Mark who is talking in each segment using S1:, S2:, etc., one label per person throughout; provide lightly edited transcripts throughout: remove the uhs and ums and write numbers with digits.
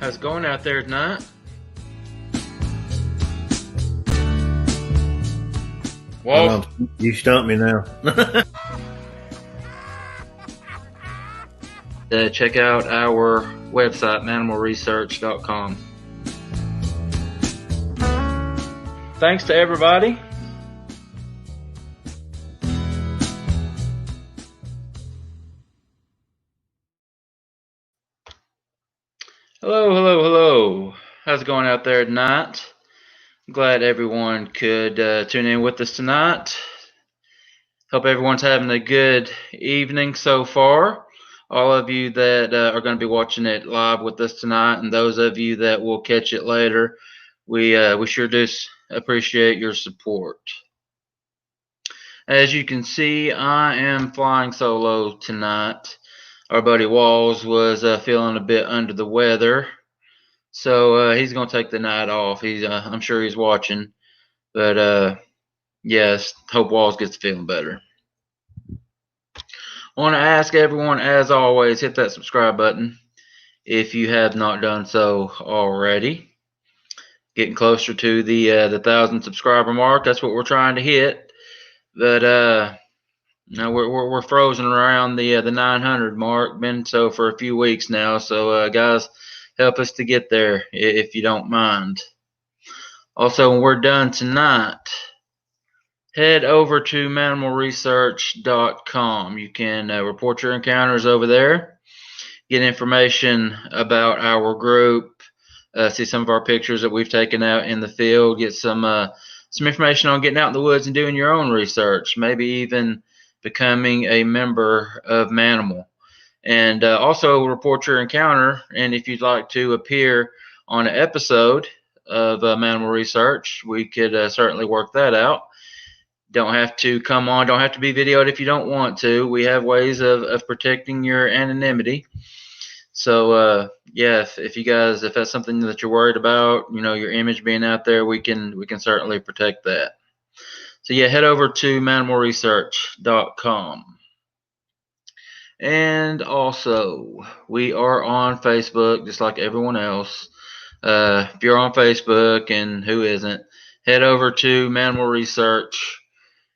S1: How's it going out there tonight?
S2: Well, you stumped me now.
S1: Check out our website, mannimalresearch.com. Thanks to everybody. Hello. How's it going out there tonight? I'm glad everyone could tune in with us tonight. Hope everyone's having a good evening so far. All of you that are going to be watching it live with us tonight, and those of you that will catch it later, we sure do appreciate your support. As you can see, I am flying solo tonight. Our buddy Walls was feeling a bit under the weather, so he's going to take the night off. I'm sure he's watching, but yes, hope Walls gets feeling better. I want to ask everyone, as always, hit that subscribe button if you have not done so already. Getting closer to the 1,000 subscriber mark. That's what we're trying to hit. But no, we're frozen around the 900 mark. Been so for a few weeks now. So guys, help us to get there if you don't mind. Also, when we're done tonight, head over to mannimalresearch.com. You can report your encounters over there, get information about our group, see some of our pictures that we've taken out in the field, get some information on getting out in the woods and doing your own research, maybe even becoming a member of Mannimal. And also report your encounter, and if you'd like to appear on an episode of Mannimal Research, we could certainly work that out. Don't have to come on, don't have to be videoed if you don't want to. We have ways of protecting your anonymity. So yeah, if you guys, if that's something that you're worried about, you know, your image being out there, we can certainly protect that. So yeah, head over to mannimalresearch.com. And also, we are on Facebook just like everyone else. If you're on Facebook, and who isn't, head over to Mannimal Research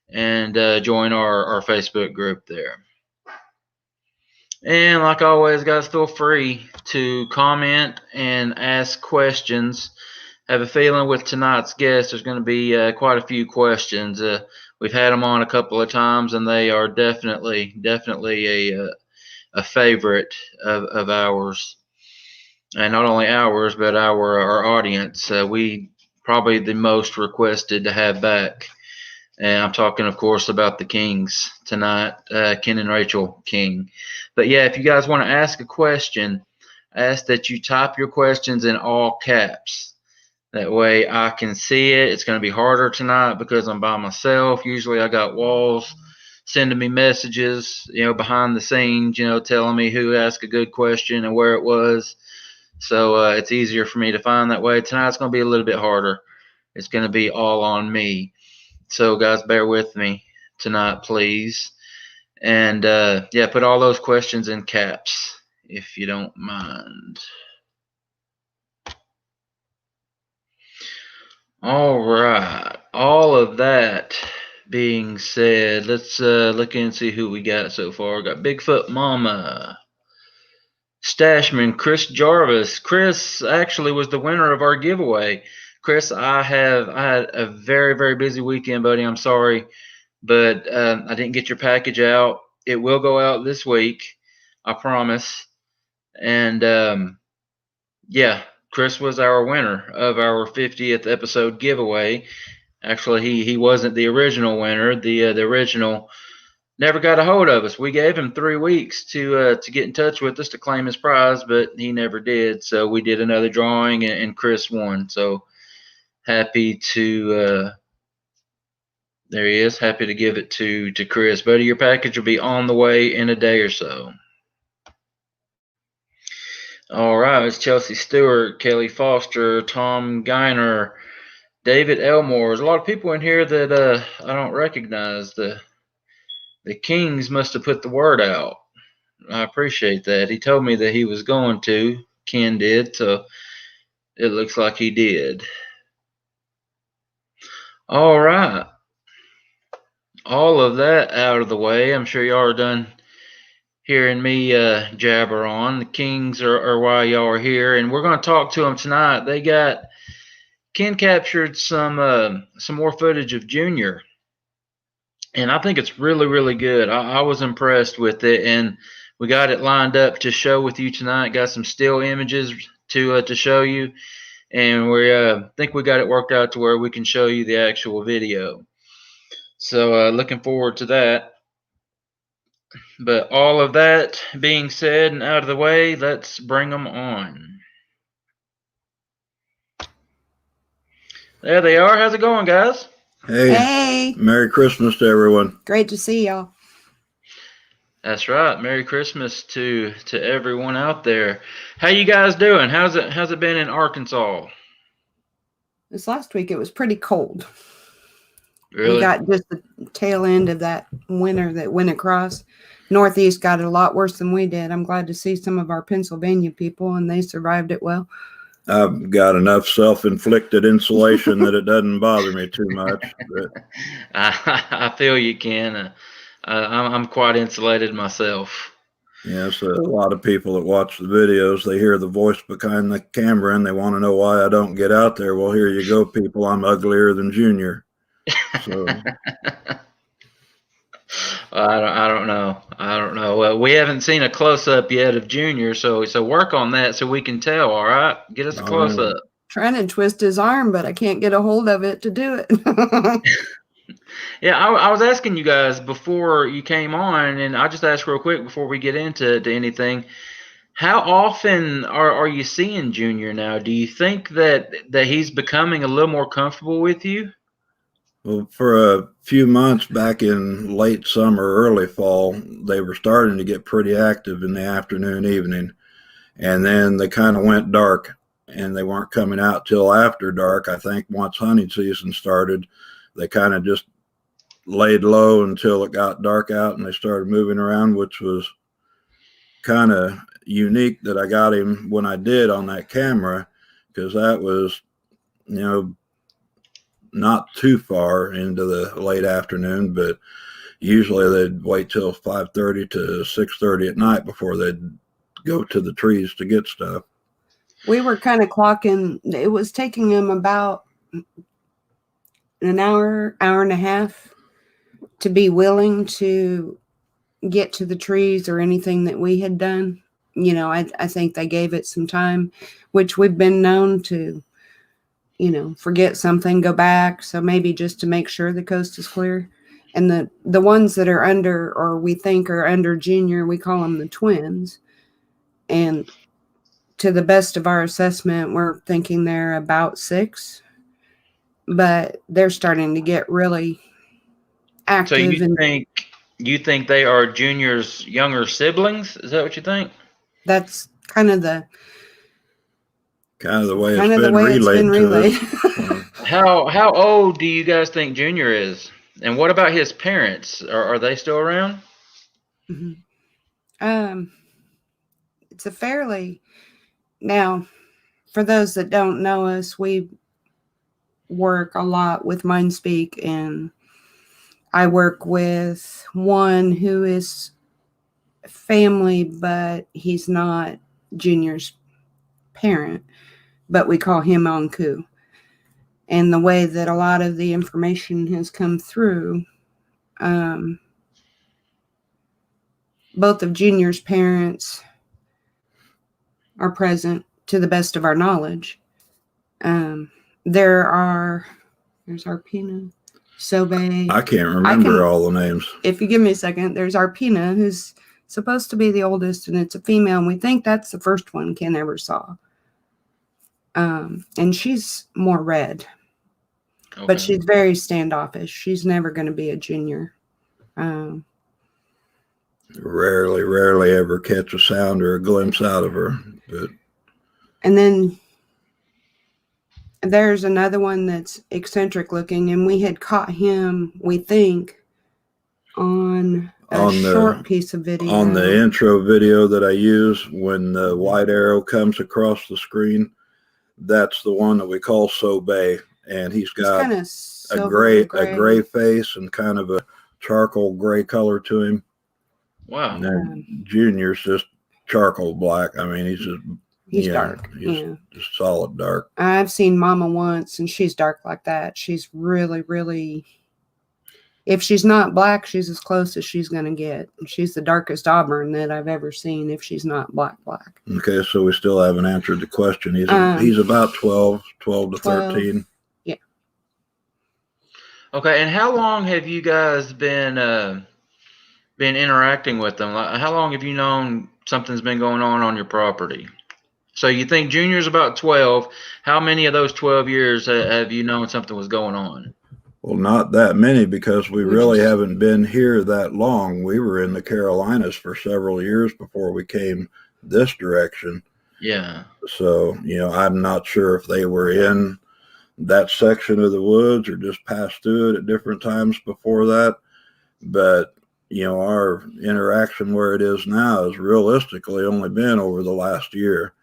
S1: and join our Facebook group there. And like always, guys, feel free to comment and ask questions. I have a feeling with tonight's guest, there's going to be quite a few questions. We've had them on a couple of times, and they are definitely a favorite of ours. And not only ours, but our audience. We probably the most requested to have back. And I'm talking, of course, about the Kings tonight, Ken and Rachel King. But yeah, if you guys want to ask a question, I ask that you type your questions in all caps. That way I can see it. It's going to be harder tonight because I'm by myself. Usually I got Walls sending me messages, you know, behind the scenes, you know, telling me who asked a good question and where it was. So it's easier for me to find that way. Tonight's going to be a little bit harder. It's going to be all on me. So guys, bear with me tonight, please. And yeah, put all those questions in caps if you don't mind. All right. All of that being said, let's look in and see who we got so far. We got Bigfoot Mama, Stashman, Chris Jarvis. Chris actually was the winner of our giveaway. Chris, I had a very, very busy weekend, buddy. I'm sorry, but I didn't get your package out. It will go out this week, I promise. And yeah, Chris was our winner of our 50th episode giveaway. Actually, he wasn't the original winner. The original never got a hold of us. We gave him 3 weeks to get in touch with us to claim his prize, but he never did. So we did another drawing, and Chris won. So happy to there he is. Happy to give it to Chris. Buddy, your package will be on the way in a day or so. All right, it's Chelsea Stewart, Kelly Foster, Tom Geiner, David Elmore. There's a lot of people in here that I don't recognize. The Kings must have put the word out. I appreciate that. He told me that he was going to, Ken did, so it looks like he did. All right. All of that out of the way. I'm sure y'all are done hearing me jabber on. The Kings are why y'all are here, and we're going to talk to them tonight. Ken captured some more footage of Junior, and I think it's really, really good. I was impressed with it, and we got it lined up to show with you tonight. Got some still images to show you, and we think we got it worked out to where we can show you the actual video. So looking forward to that. But all of that being said and out of the way, let's bring them on. There they are. How's it going, guys?
S2: Hey. Merry Christmas to everyone.
S3: Great to see y'all.
S1: That's right. Merry Christmas to everyone out there. How you guys doing? How's it been in Arkansas?
S3: This last week it was pretty cold.
S1: Really?
S3: We got just the tail end of that winter that went across. Northeast got it a lot worse than we did. I'm glad to see some of our Pennsylvania people, and they survived it well.
S2: I've got enough self-inflicted insulation that it doesn't bother me too much. But
S1: I feel you, Ken. I'm quite insulated myself.
S2: Yes, a lot of people that watch the videos, they hear the voice behind the camera and they want to know why I don't get out there. Well, here you go, people. I'm uglier than Junior. So
S1: I don't know. Well, we haven't seen a close up yet of Junior, so work on that so we can tell. All right, get us a close up.
S3: Trying to twist his arm, but I can't get a hold of it to do it.
S1: Yeah, I was asking you guys before you came on, and I'll just ask real quick before we get into anything. How often are you seeing Junior now? Do you think that he's becoming a little more comfortable with you?
S2: Well, for a few months back in late summer, early fall, they were starting to get pretty active in the afternoon, evening. And then they kind of went dark, and they weren't coming out till after dark. I think once hunting season started, they kind of just laid low until it got dark out, and they started moving around, which was kind of unique that I got him when I did on that camera, because that was, not too far into the late afternoon, but usually they'd wait till 5:30 to 6:30 at night before they'd go to the trees to get stuff.
S3: We were kind of clocking. It was taking them about an hour and a half to be willing to get to the trees or anything that we had done. I think they gave it some time, which we've been known to, forget something, go back. So maybe just to make sure the coast is clear. And the ones that are under, or we think are under Junior, we call them the twins. And to the best of our assessment, we're thinking they're about 6, but they're starting to get really active.
S1: So you think they are Junior's younger siblings? Is that what you think?
S3: That's kind of the
S2: way it's been relayed.
S1: How old do you guys think Junior is? And what about his parents? Are they still around?
S3: Mm-hmm. It's a fairly, now, for those that don't know us, we work a lot with MindSpeak, and I work with one who is family, but he's not Junior's parent, but we call him Anku. And the way that a lot of the information has come through, both of Junior's parents are present to the best of our knowledge. There's Arpina, Sobe.
S2: I can't remember all the names.
S3: If you give me a second, there's Arpina, who's supposed to be the oldest, and it's a female, and we think that's the first one Ken ever saw. And she's more red, okay, but she's very standoffish. She's never going to be a Junior.
S2: Rarely ever catch a sound or a glimpse out of her.
S3: And then there's another one that's eccentric looking, and we had caught him, we think, on a short piece of video.
S2: On the intro video that I use, when the white arrow comes across the screen, that's the one that we call Sobe, and he's got a gray face and kind of a charcoal gray color to him.
S1: Wow.
S2: And then Junior's just charcoal black. I mean, he's
S3: dark.
S2: He's just solid dark.
S3: I've seen Mama once, and she's dark like that. She's really, really. If she's not black, she's as close as she's going to get. She's the darkest auburn that I've ever seen if she's not black.
S2: Okay, so we still haven't answered the question. He's about 12 to 13.
S3: Yeah.
S1: Okay, and how long have you guys been interacting with them? Like, how long have you known something's been going on your property? So you think Junior's about 12. How many of those 12 years have you known something was going on?
S2: Well, not that many, because we really haven't been here that long. We were in the Carolinas for several years before we came this direction.
S1: Yeah. So,
S2: I'm not sure if they were in that section of the woods or just passed through it at different times before that. But, our interaction where it is now has realistically only been over the last year.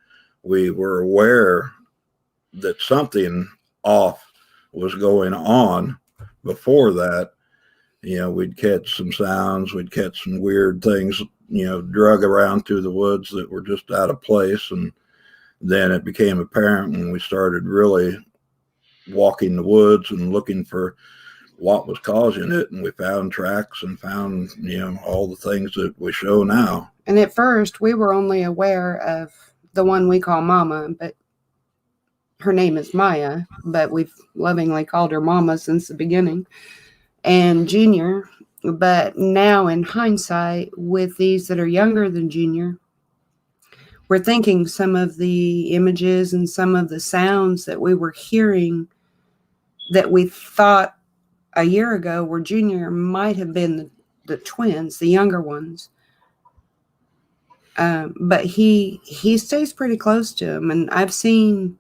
S2: We were aware that something off was going on. Before that, we'd catch some sounds, we'd catch some weird things, drug around through the woods that were just out of place. And then it became apparent when we started really walking the woods and looking for what was causing it. And we found tracks and found, all the things that we show now.
S3: And at first, we were only aware of the one we call Mama, but her name is Maya, but we've lovingly called her Mama since the beginning, and Junior. But now in hindsight, with these that are younger than Junior, we're thinking some of the images and some of the sounds that we were hearing that we thought a year ago were Junior might have been the twins, the younger ones. But he stays pretty close to them, and I've seen.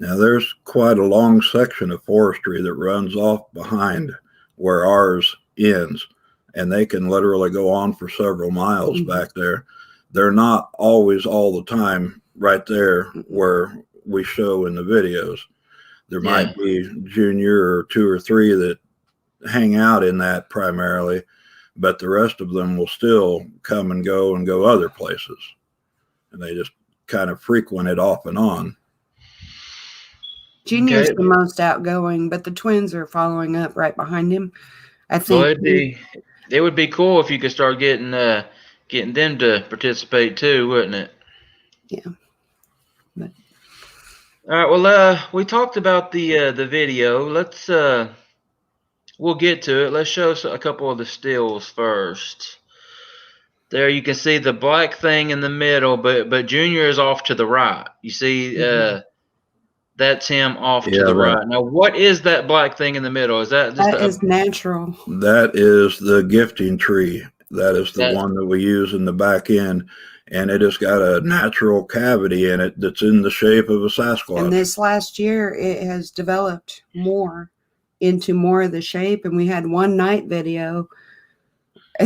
S2: Now, there's quite a long section of forestry that runs off behind where ours ends, and they can literally go on for several miles back there. They're not always all the time right there where we show in the videos. There might be Junior or 2 or 3 that hang out in that primarily, but the rest of them will still come and go other places, and they just kind of frequent it off and on.
S3: Junior's the most outgoing, but the twins are following up right behind him. I think
S1: it would be cool if you could start getting them to participate too, wouldn't it?
S3: Yeah.
S1: All right. Well, we talked about the video. Let's we'll get to it. Let's show a couple of the stills first. There you can see the black thing in the middle, but Junior is off to the right. You see. That's him off to the right. Now, what is that black thing in the middle? Is that just
S3: is natural?
S2: That is the gifting tree. That is the one that we use in the back end, and it has got a natural cavity in it that's in the shape of a Sasquatch.
S3: And this last year, it has developed more into more of the shape. And we had one night video.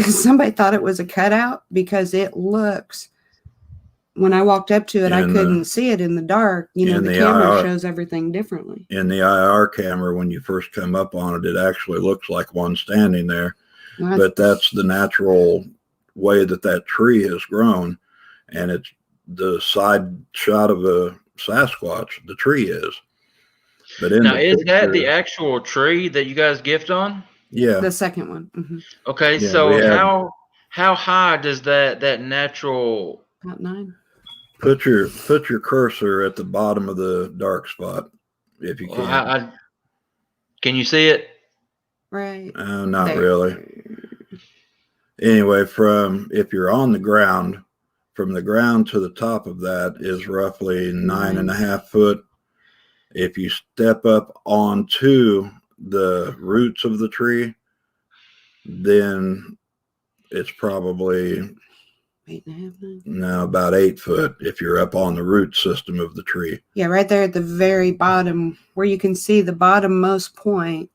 S3: Somebody thought it was a cutout because it looks. When I walked up to it, I couldn't see it in the dark. The camera shows everything differently.
S2: In the IR camera, when you first come up on it, it actually looks like one standing there. But that's the natural way that tree has grown. And it's the side shot of a Sasquatch, the tree is. But
S1: is that the actual tree that you guys gift on?
S2: Yeah.
S3: The second one. Mm-hmm.
S1: Okay, so how high does that natural...
S3: About 9.
S2: Put your cursor at the bottom of the dark spot, if you can.
S1: Can you see it?
S3: Right.
S2: Not really. Anyway, if you're on the ground, from the ground to the top of that is roughly 9.5 foot. If you step up onto the roots of the tree, then it's probably...
S3: 8.5.
S2: No, about 8 foot if you're up on the root system of the tree.
S3: Yeah, right there at the very bottom where you can see the bottommost point,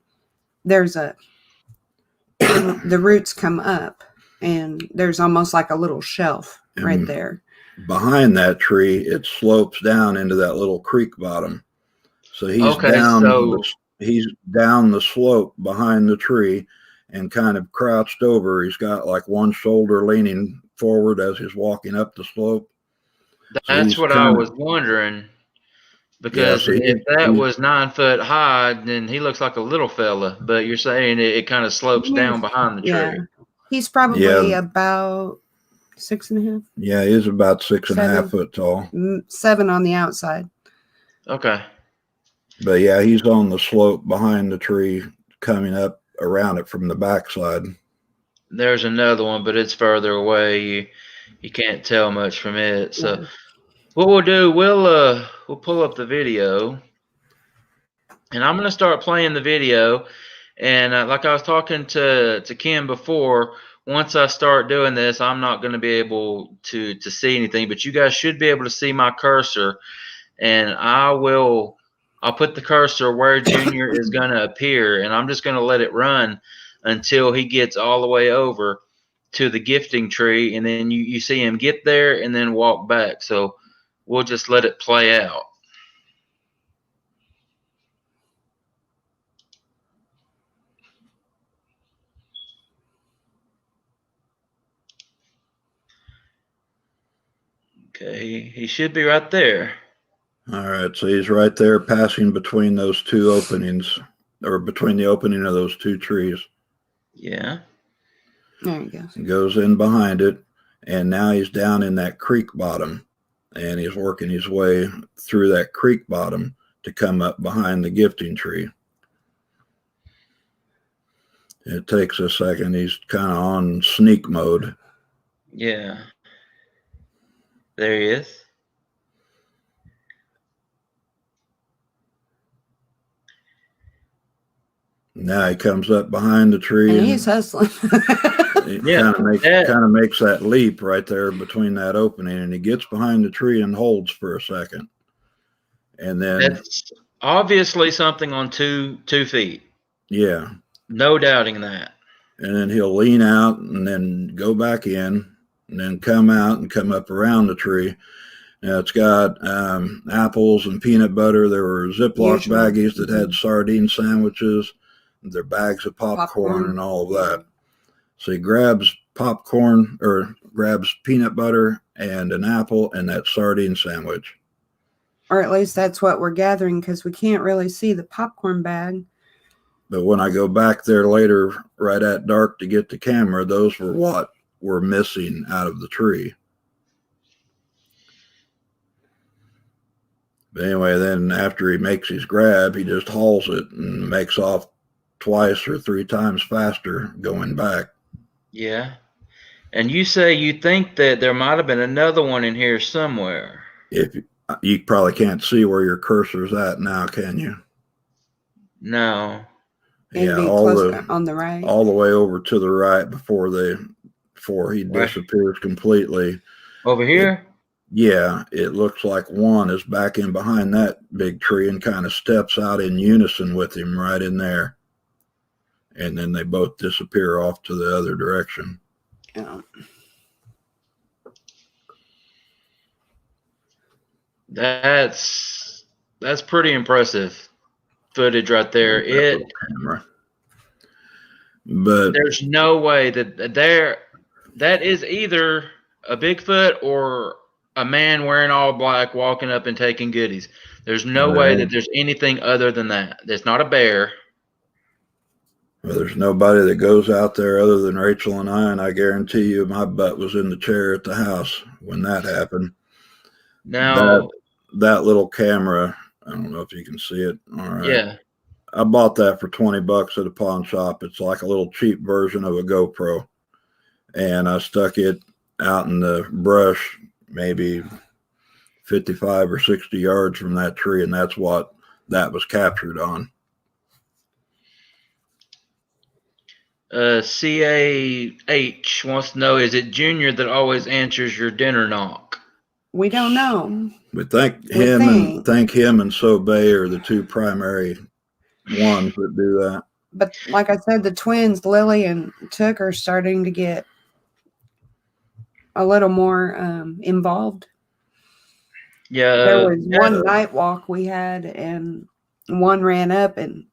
S3: there's the roots come up. and there's almost like a little shelf right
S2: And
S3: there.
S2: behind that tree, it slopes down into that little creek bottom. So he's
S1: Okay, so
S2: he's down the slope behind the tree and kind of crouched over. He's got like one shoulder leaning forward as he's walking up the slope. So
S1: that's
S2: he's
S1: what I
S2: kind
S1: was
S2: of,
S1: wondering.
S2: yeah,
S1: Because
S2: so
S1: if that
S2: he's
S1: was 9 foot high, then he looks like a little fella. But you're saying it kind of slopes down behind the
S3: Yeah.
S1: tree.
S3: He's probably
S2: Yeah.
S3: about 6.5.
S2: Yeah, he's about 6.5
S3: 7.
S2: foot tall.
S3: 7 on the outside.
S1: Okay.
S2: But yeah, he's on the slope behind the tree, coming up around it from the backside.
S1: There's another one, but it's further away. You can't tell much from it. So
S3: Yeah.
S1: what we'll do, we'll pull up the video, and I'm gonna start playing the video. And like I was talking to Kim before, once I start doing this, I'm not going to be able to see anything, but you guys should be able to see my cursor, and I'll put the cursor where Junior is going to appear, and I'm just going to let it run until he gets all the way over to the gifting tree, and then you see him get there and then walk back. So we'll just let it play out. Okay, he should be right there.
S2: All right, so he's right there passing between those two openings, or between the opening of those two trees.
S1: Yeah.
S3: There you go.
S2: He goes in behind it, and now he's down in that creek bottom, and he's working his way through that creek bottom to come up behind the gifting tree. It takes a second. He's kind of on sneak mode.
S1: Yeah. There he is.
S2: Now he comes up behind the tree,
S3: And he's hustling.
S2: it
S1: Yeah,
S2: kind of makes that leap right there between that opening, and he gets behind the tree and holds for a second, and then
S1: that's obviously something on two feet.
S2: yeah,
S1: No doubting that.
S2: and then he'll lean out and then go back in, and then come out and come up around the tree. Now it's got apples and peanut butter. There were Ziploc baggies that had sardine sandwiches. Their bags of popcorn and all of that. So he grabs popcorn, or grabs peanut butter and an apple and that sardine sandwich.
S3: Or at least that's what we're gathering, because we can't really see the popcorn bag.
S2: But when I go back there later, right at dark, to get the camera, those were what were missing out of the tree. But anyway, then after he makes his grab, he just hauls it and makes off twice or three times faster going back.
S1: Yeah. And you say you think that there might have been another one in here somewhere.
S2: If you probably can't see where your cursor's at now, can you?
S1: No.
S3: It'd be close on the right.
S2: All the way over to the right before he disappears completely.
S1: Over here?
S2: It looks like one is back in behind that big tree and kind of steps out in unison with him right in there. And then they both disappear off to the other direction.
S3: Yeah.
S1: That's pretty impressive footage right there.
S2: But
S1: there's no way that is either a Bigfoot or a man wearing all black walking up and taking goodies. There's no way that there's anything other than that. It's not a bear.
S2: Well, there's nobody that goes out there other than Rachel and I guarantee you my butt was in the chair at the house when that happened.
S1: Now,
S2: that little camera, I don't know if you can see it. All right.
S1: Yeah.
S2: I bought that for $20 at a pawn shop. It's like a little cheap version of a GoPro. And I stuck it out in the brush, maybe 55 or 60 yards from that tree, and that's what that was captured on.
S1: CAH wants to know, is it Junior that always answers your dinner knock?
S3: We don't know.
S2: We think him and Sobey are the two primary ones that do that.
S3: But like I said, the twins, Lily and Took, are starting to get a little more involved.
S1: Yeah,
S3: There was
S1: yeah,
S3: one night walk we had, and one ran up and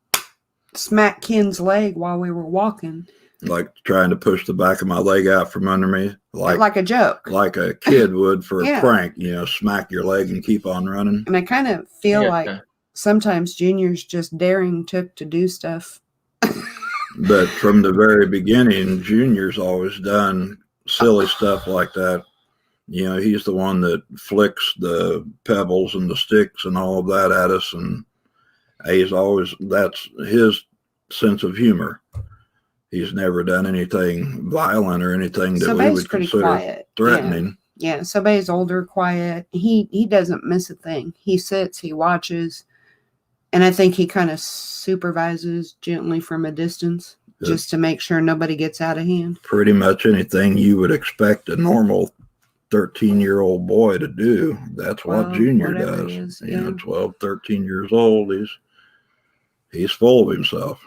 S3: smacked Ken's leg while we were walking.
S2: Like trying to push the back of my leg out from under me,
S3: like a joke,
S2: like a kid would for
S3: Yeah.
S2: a prank. Smack your leg and keep on running.
S3: And I kind of feel
S1: Yeah.
S3: like sometimes Junior's just daring Took to do stuff.
S2: But from the very beginning, Junior's always done silly stuff like that. He's the one that flicks the pebbles and the sticks and all of that at us, and that's his sense of humor. He's never done anything violent or anything that we would consider
S3: quiet.
S2: threatening.
S3: Yeah, Sobe's older, quiet. He doesn't miss a thing. He sits, he watches, and I think he kind of supervises gently from a distance just to make sure nobody gets out of hand.
S2: Pretty much anything you would expect a normal 13-year-old boy to do. That's what Junior does. 12, 13 years old. He's full of himself.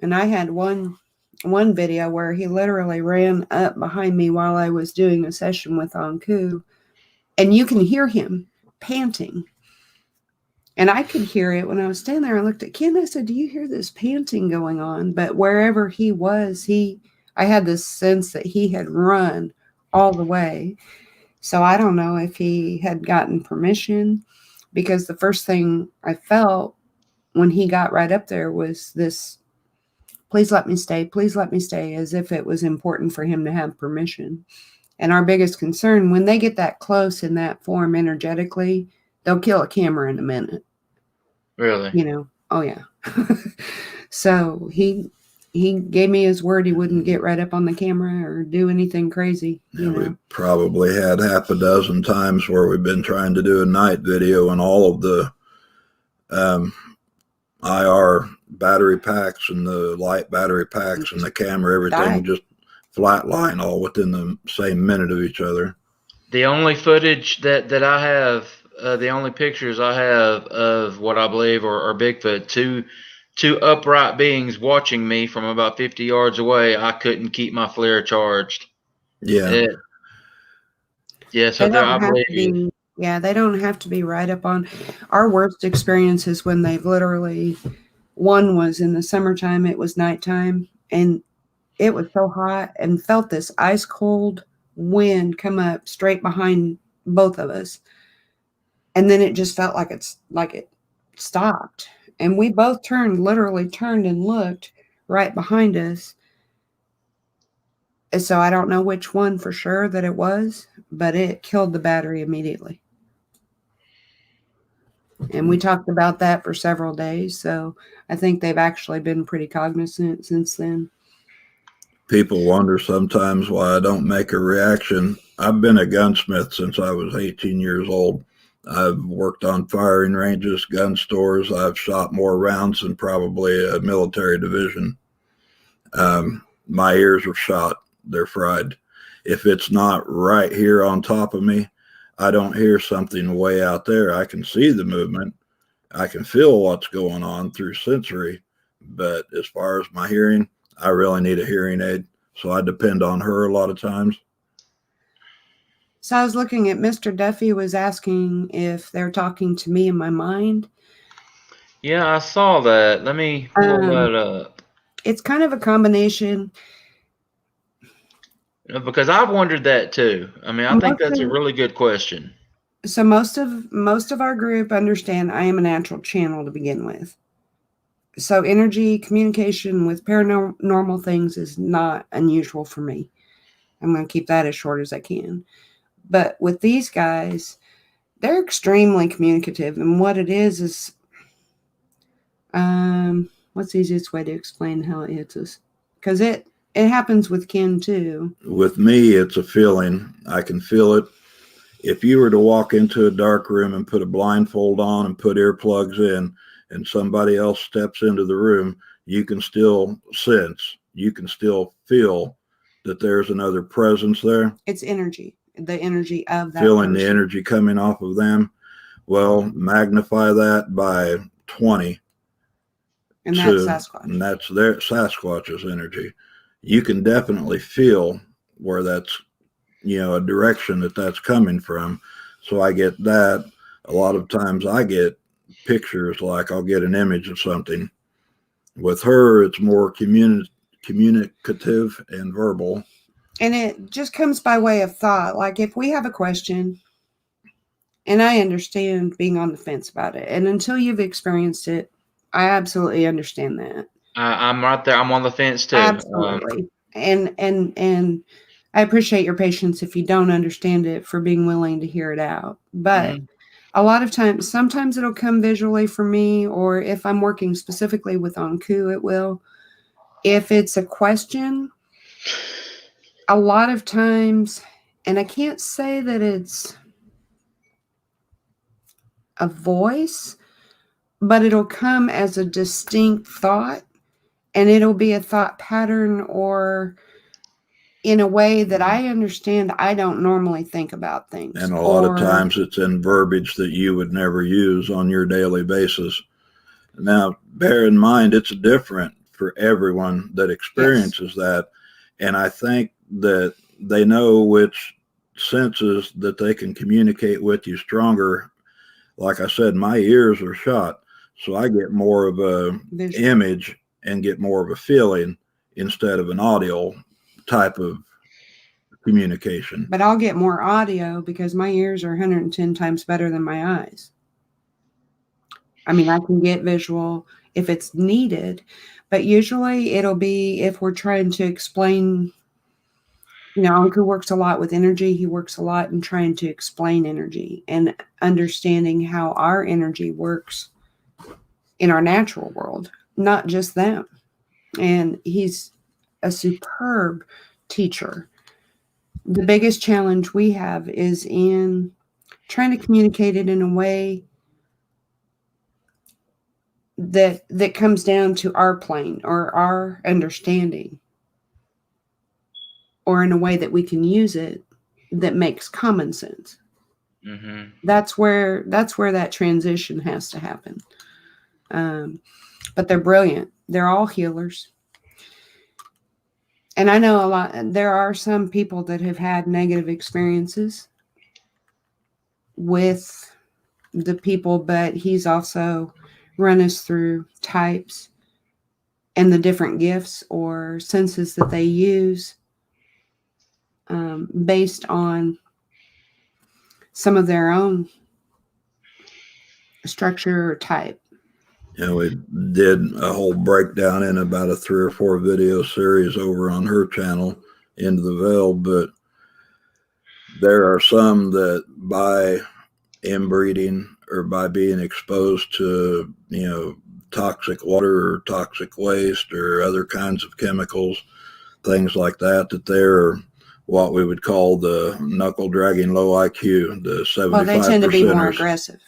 S3: And I had one video where he literally ran up behind me while I was doing a session with Anku, and you can hear him panting. And I could hear it when I was standing there. I looked at Ken. I said, "Do you hear this panting going on?" But wherever he was, I had this sense that he had run all the way. So I don't know if he had gotten permission, because the first thing I felt when he got right up there was this, "Please let me stay," as if it was important for him to have permission. And our biggest concern, when they get that close in that form energetically, they'll kill a camera in a minute.
S1: Really?
S3: Oh yeah. So he gave me his word he wouldn't get right up on the camera or do anything crazy.
S2: We probably had half a dozen times where we've been trying to do a night video, and all of the IR battery packs and the light battery packs and the camera, everything just flatline all within the same minute of each other.
S1: The only footage that I have, the only pictures I have of what I believe are Bigfoot, two upright beings watching me from about 50 yards away. I couldn't keep my flare charged.
S2: Yeah.
S1: So I believe you.
S3: Yeah, they don't have to be right up on. Our worst experience is when they've literally, one was in the summertime, it was nighttime, and it was so hot, and felt this ice cold wind come up straight behind both of us. And then it just felt like it stopped. And we both literally turned and looked right behind us. And so I don't know which one for sure that it was, but it killed the battery immediately. And we talked about that for several days. So I think they've actually been pretty cognizant since then.
S2: People wonder sometimes why I don't make a reaction. I've been a gunsmith since I was 18 years old. I've worked on firing ranges, gun stores. I've shot more rounds than probably a military division. My ears are shot. They're fried. If it's not right here on top of me, I don't hear something way out there. I can see the movement. I can feel what's going on through sensory. But as far as my hearing, I really need a hearing aid. So I depend on her a lot of times.
S3: So I was looking at Mr. Duffy was asking if they're talking to me in my mind.
S1: Yeah, I saw that. Let me pull that up.
S3: It's kind of a combination.
S1: Because I've wondered that too. I mean, I think that's a really good question.
S3: So most of our group understand I am a natural channel to begin with. So energy communication with paranormal things is not unusual for me. I'm going to keep that as short as I can. But with these guys, they're extremely communicative. And what it is what's the easiest way to explain how it hits us? Because it happens with Ken too.
S2: With me, it's a feeling. I can feel it. If you were to walk into a dark room and put a blindfold on and put earplugs in, and somebody else steps into the room, you can still sense, you can still feel that there's another presence there.
S3: It's energy, the energy of that
S2: Feeling
S3: person.
S2: The energy coming off of them. Well, magnify that by 20.
S3: And that's Sasquatch.
S2: And that's their Sasquatch's energy. You can definitely feel where that's a direction that's coming from. So I get that. A lot of times I get pictures, like I'll get an image of something. With her, it's more communicative and verbal.
S3: And it just comes by way of thought. Like if we have a question, and I understand being on the fence about it, and until you've experienced it, I absolutely understand that.
S1: I'm right there. I'm on the fence too.
S3: Absolutely. And I appreciate your patience if you don't understand it, for being willing to hear it out. But a lot of times, sometimes it'll come visually for me, or if I'm working specifically with Anku, it will. If it's a question, a lot of times, and I can't say that it's a voice, but it'll come as a distinct thought, and it'll be a thought pattern, or in a way that I understand. I don't normally think about things.
S2: And a lot of times it's in verbiage that you would never use on your daily basis. Now, bear in mind, it's different for everyone that experiences that. And I think that they know which senses that they can communicate with you stronger. Like I said, my ears are shot, so I get more of a image and get more of a feeling instead of an audio type of communication.
S3: But I'll get more audio because my ears are 110 times better than my eyes. I mean, I can get visual if it's needed, but usually it'll be if we're trying to explain. Anku works a lot with energy. He works a lot in trying to explain energy and understanding how our energy works in our natural world, not just them. And he's a superb teacher. The biggest challenge we have is in trying to communicate it in a way that comes down to our plane or our understanding, or in a way that we can use it that makes common sense. That's where that transition has to happen. But they're brilliant. They're all healers. And I know there are some people that have had negative experiences with the people, but he's also run us through types and the different gifts or senses that they use based on some of their own structure or type.
S2: We did a whole breakdown in about a 3 or 4 video series over on her channel, Into the Veil, but there are some that by inbreeding or by being exposed to, toxic water or toxic waste or other kinds of chemicals, things like that they're what we would call the knuckle dragging low IQ, the 75%.
S3: Well, they tend to be more aggressive.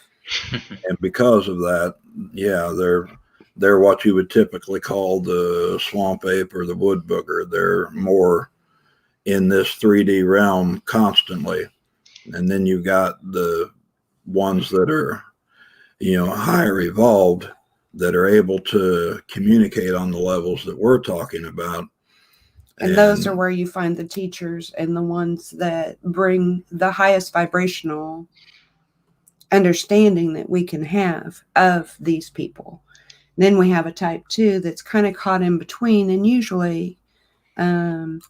S2: And because of that, they're what you would typically call the swamp ape or the wood booger. They're more in this 3D realm constantly. And then you've got the ones that are, higher evolved, that are able to communicate on the levels that we're talking about.
S3: And those are where you find the teachers and the ones that bring the highest vibrational understanding that we can have of these people. Then we have a type 2 that's kind of caught in between, and usually, sometimes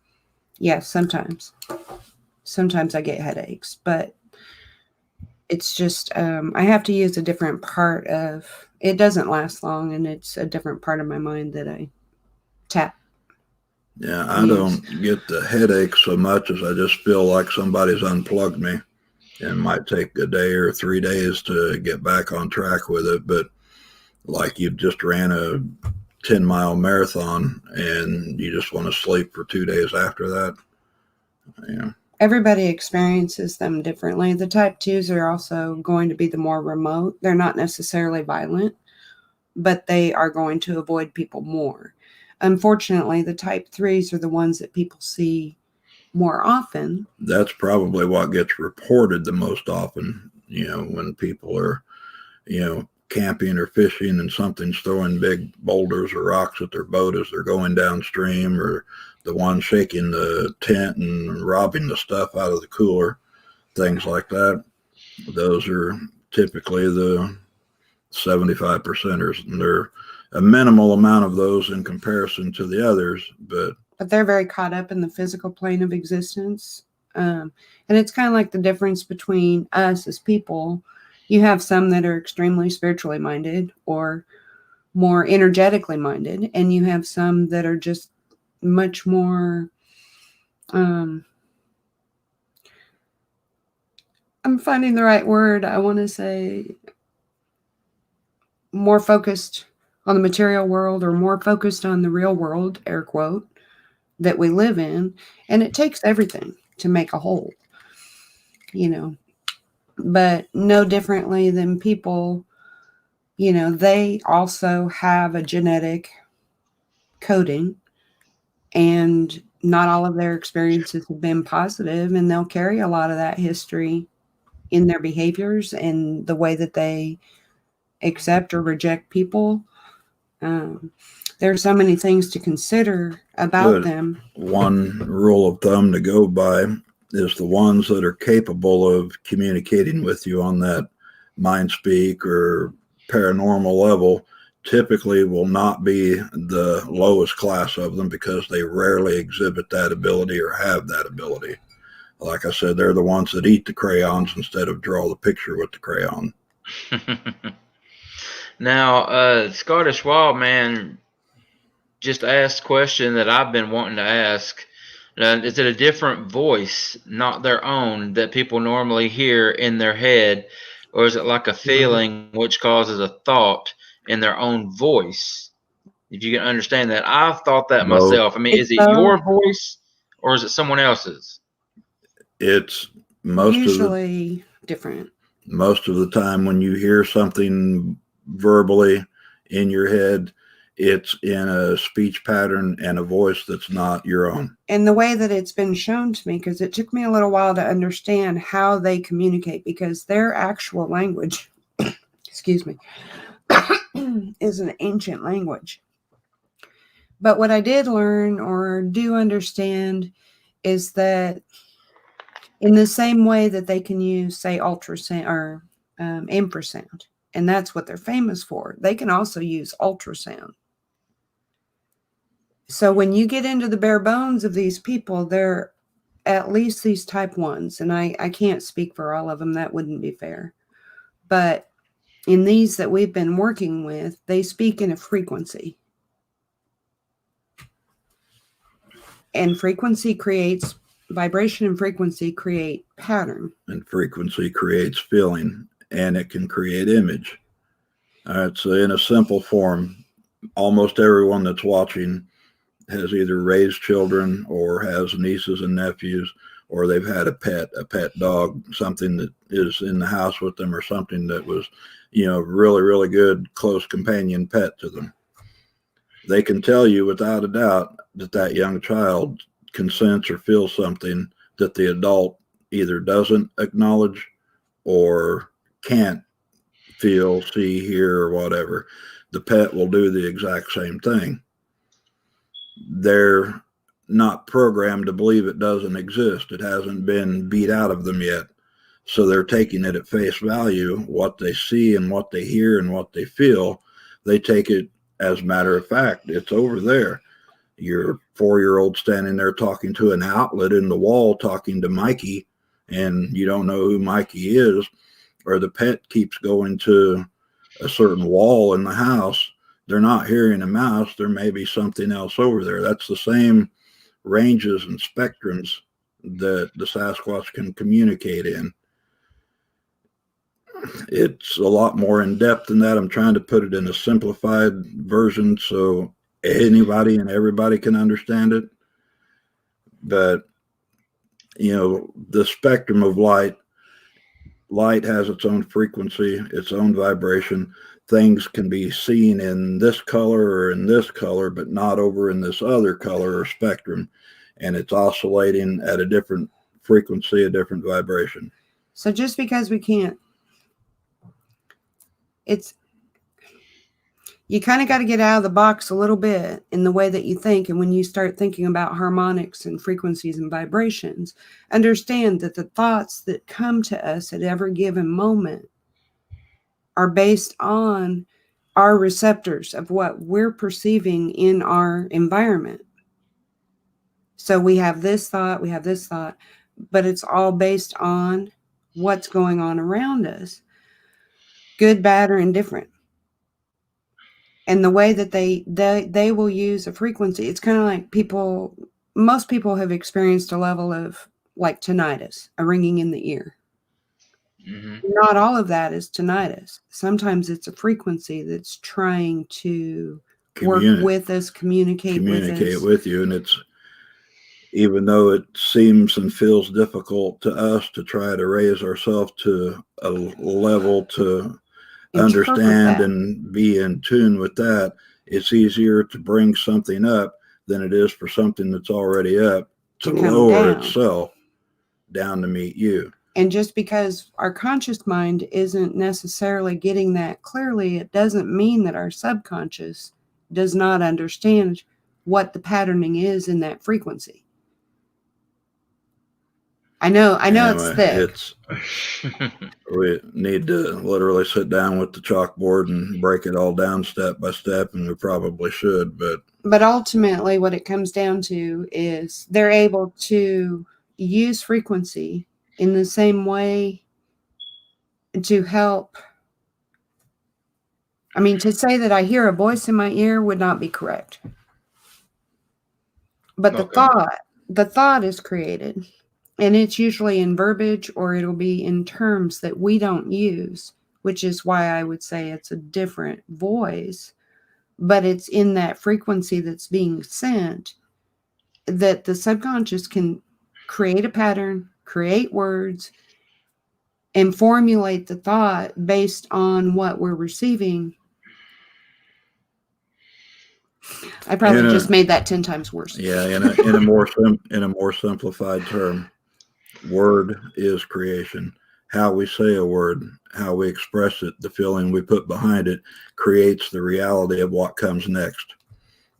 S3: I get headaches, but it's just, I have to use a different part of, it doesn't last long, and it's a different part of my mind that I tap.
S2: Yeah, I don't get the headache so much as I just feel like somebody's unplugged me. And it might take a day or 3 days to get back on track with it. But like you just ran a 10-mile marathon and you just want to sleep for 2 days after that.
S3: Everybody experiences them differently. The type 2s are also going to be the more remote. They're not necessarily violent, but they are going to avoid people more. Unfortunately, the type 3s are the ones that people see more often.
S2: That's probably what gets reported the most often, when people are, camping or fishing and something's throwing big boulders or rocks at their boat as they're going downstream, or the one shaking the tent and robbing the stuff out of the cooler, things like that. Those are typically the 75%ers, and they're a minimal amount of those in comparison to the others, but
S3: they're very caught up in the physical plane of existence. And it's kind of like the difference between us as people. You have some that are extremely spiritually minded or more energetically minded, and you have some that are just much more, I'm finding the right word. I want to say more focused on the material world, or more focused on the real world, air quote, that we live in. And it takes everything to make a whole, but no differently than people, they also have a genetic coding, and not all of their experiences have been positive, and they'll carry a lot of that history in their behaviors and the way that they accept or reject people. There are so many things to consider about them.
S2: One rule of thumb to go by is the ones that are capable of communicating with you on that mind speak or paranormal level typically will not be the lowest class of them, because they rarely exhibit that ability or have that ability. Like I said, they're the ones that eat the crayons instead of draw the picture with the crayon.
S1: Now, Scottish Wild Man just asked a question that I've been wanting to ask. Is it a different voice, not their own, that people normally hear in their head, or is it like a feeling which causes a thought in their own voice? If you can understand that. I've thought that myself. I mean, is it your voice or is it someone else's?
S2: It's
S3: usually different.
S2: Most of the time when you hear something verbally in your head, it's in a speech pattern and a voice that's not your own.
S3: And the way that it's been shown to me, because it took me a little while to understand how they communicate, because their actual language, excuse me, is an ancient language. But what I did learn or do understand is that in the same way that they can use, say, ultrasound or infrasound, and that's what they're famous for, they can also use ultrasound. So when you get into the bare bones of these people, they're at least these type 1s, and I can't speak for all of them. That wouldn't be fair. But in these that we've been working with, they speak in a frequency. And frequency creates vibration, and frequency create pattern.
S2: And frequency creates feeling, and it can create image. All right, so in a simple form, almost everyone that's watching has either raised children or has nieces and nephews, or they've had a pet dog, something that is in the house with them, or something that was, really, really good, close companion pet to them. They can tell you without a doubt that young child can sense or feel something that the adult either doesn't acknowledge or can't feel, see, hear, or whatever. The pet will do the exact same thing. They're not programmed to believe it doesn't exist. It hasn't been beat out of them yet. So they're taking it at face value, what they see and what they hear and what they feel. They take it as a matter of fact. It's over there. Your 4-year-old standing there talking to an outlet in the wall, talking to Mikey, and you don't know who Mikey is, or the pet keeps going to a certain wall in the house. They're not hearing a mouse. There may be something else over there. That's the same ranges and spectrums that the Sasquatch can communicate in. It's a lot more in depth than that. I'm trying to put it in a simplified version so anybody and everybody can understand it. But, the spectrum of light has its own frequency, its own vibration. Things can be seen in this color or in this color, but not over in this other color or spectrum. And it's oscillating at a different frequency, a different vibration.
S3: So just because we can't, you kind of got to get out of the box a little bit in the way that you think. And when you start thinking about harmonics and frequencies and vibrations, understand that the thoughts that come to us at every given moment are based on our receptors of what we're perceiving in our environment. So we have this thought, but it's all based on what's going on around us, good, bad, or indifferent. And the way that they will use a frequency, it's kind of like most people have experienced a level of like tinnitus, a ringing in the ear.
S1: Mm-hmm.
S3: Not all of that is tinnitus. Sometimes it's a frequency that's trying to work with us, communicate
S2: with you. And it's, even though it seems and feels difficult to us to try to raise ourselves to a level to understand and be in tune with that, it's easier to bring something up than it is for something that's already up to lower itself down to meet you.
S3: And just because our conscious mind isn't necessarily getting that clearly, it doesn't mean that our subconscious does not understand what the patterning is in that frequency. I know anyway,
S2: it's thick. We need to literally sit down with the chalkboard and break it all down step by step, and we probably should. But
S3: ultimately, what it comes down to is they're able to use frequency in the same way to help. I mean, to say that I hear a voice in my ear would not be correct. But the thought is created, and it's usually in verbiage, or it'll be in terms that we don't use, which is why I would say it's a different voice, but it's in that frequency that's being sent that the subconscious can create a pattern, create words, and formulate the thought based on what we're receiving. I probably just made that 10 times worse.
S2: Yeah, in a more simplified term, word is creation. How we say a word, how we express it, the feeling we put behind it creates the reality of what comes next.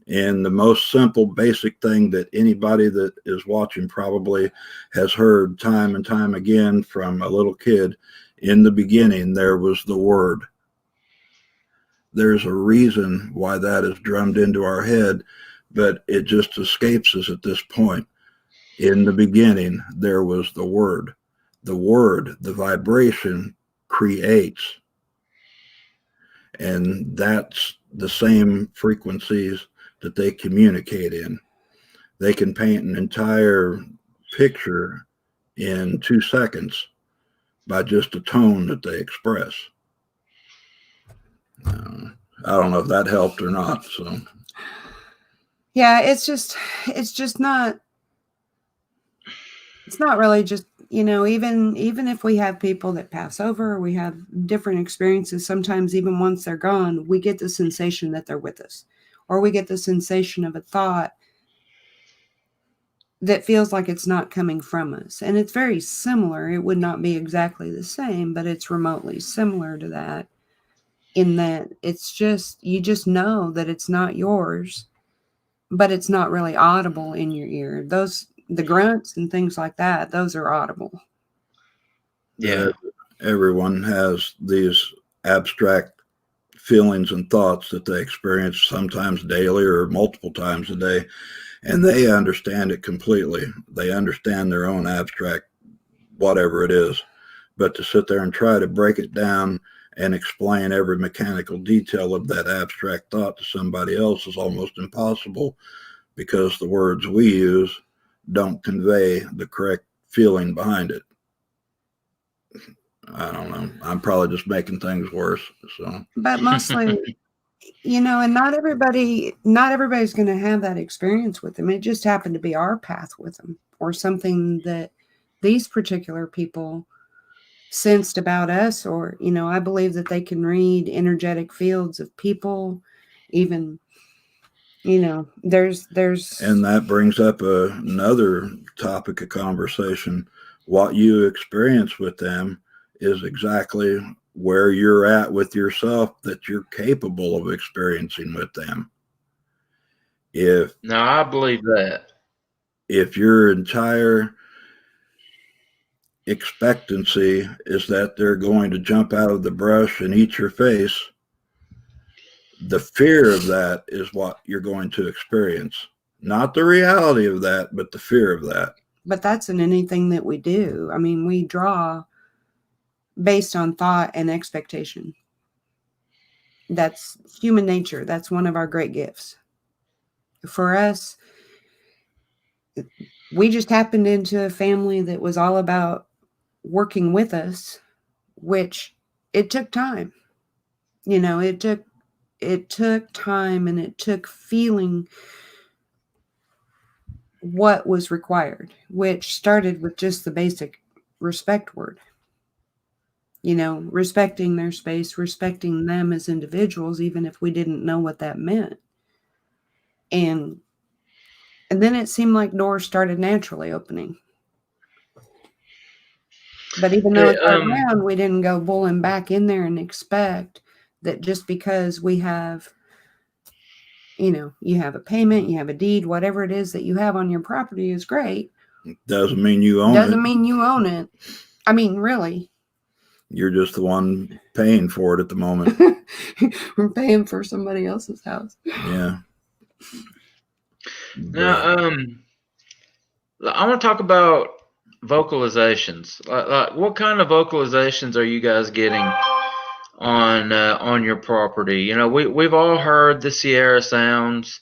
S2: And the most simple, basic thing that anybody that is watching probably has heard time and time again from a little kid, in the beginning, there was the word. There's a reason why that is drummed into our head, but it just escapes us at this point. In the beginning, there was the word. The word, the vibration creates. And that's the same frequencies that they communicate in. They can paint an entire picture in 2 seconds by just a tone that they express. I don't know if that helped or not. So,
S3: yeah, it's not really just, even if we have people that pass over, or we have different experiences, sometimes even once they're gone, we get the sensation that they're with us, or we get the sensation of a thought that feels like it's not coming from us. And it's very similar. It would not be exactly the same, but it's remotely similar to that, in that it's just, you just know that it's not yours, but it's not really audible in your ear. The grunts and things like that, those are audible.
S1: Yeah.
S2: Everyone has these abstract feelings and thoughts that they experience sometimes daily or multiple times a day, and they understand it completely. They understand their own abstract, whatever it is. But to sit there and try to break it down and explain every mechanical detail of that abstract thought to somebody else is almost impossible, because the words we use don't convey the correct feeling behind it. I don't know. I'm probably just making things worse. So,
S3: but mostly, and not everybody's going to have that experience with them. It just happened to be our path with them, or something that these particular people sensed about us, or, I believe that they can read energetic fields of people, even, there's.
S2: And that brings up another topic of conversation. What you experience with them is exactly where you're at with yourself that you're capable of experiencing with them.
S1: No, I believe that.
S2: If your entire expectancy is that they're going to jump out of the brush and eat your face, the fear of that is what you're going to experience. Not the reality of that, but the fear of that.
S3: But that's in anything that we do. I mean, we draw based on thought and expectation. That's human nature. That's one of our great gifts. For us, we just happened into a family that was all about working with us, which it took time. You know, it took time, and it took feeling what was required, which started with just the basic respect word. You know, respecting their space, respecting them as individuals, even if we didn't know what that meant. And then it seemed like doors started naturally opening. But even though it's our ground, we didn't go bulling back in there and expect that just because we have, you know, you have a payment, you have a deed, whatever it is that you have on your property is great.
S2: Doesn't mean you own it.
S3: Doesn't mean you own it. I mean, really.
S2: You're just the one paying for it at the moment.
S3: We're paying for somebody else's house.
S2: Yeah.
S1: Now, I want to talk about vocalizations. Like, what kind of vocalizations are you guys getting on your property? You know, we've all heard the Sierra sounds,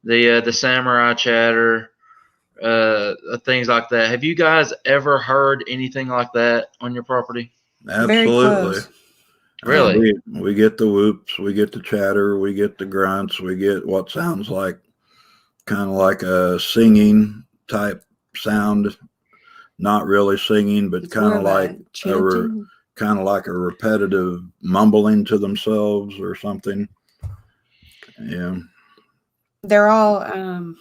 S1: the samurai chatter, things like that. Have you guys ever heard anything like that on your property?
S2: Absolutely.
S1: Really?
S2: We get the whoops, we get the chatter, we get the grunts, we get what sounds like kind of like a singing type sound, not really singing, but kind of like a repetitive mumbling to themselves or something. Yeah.
S3: They're all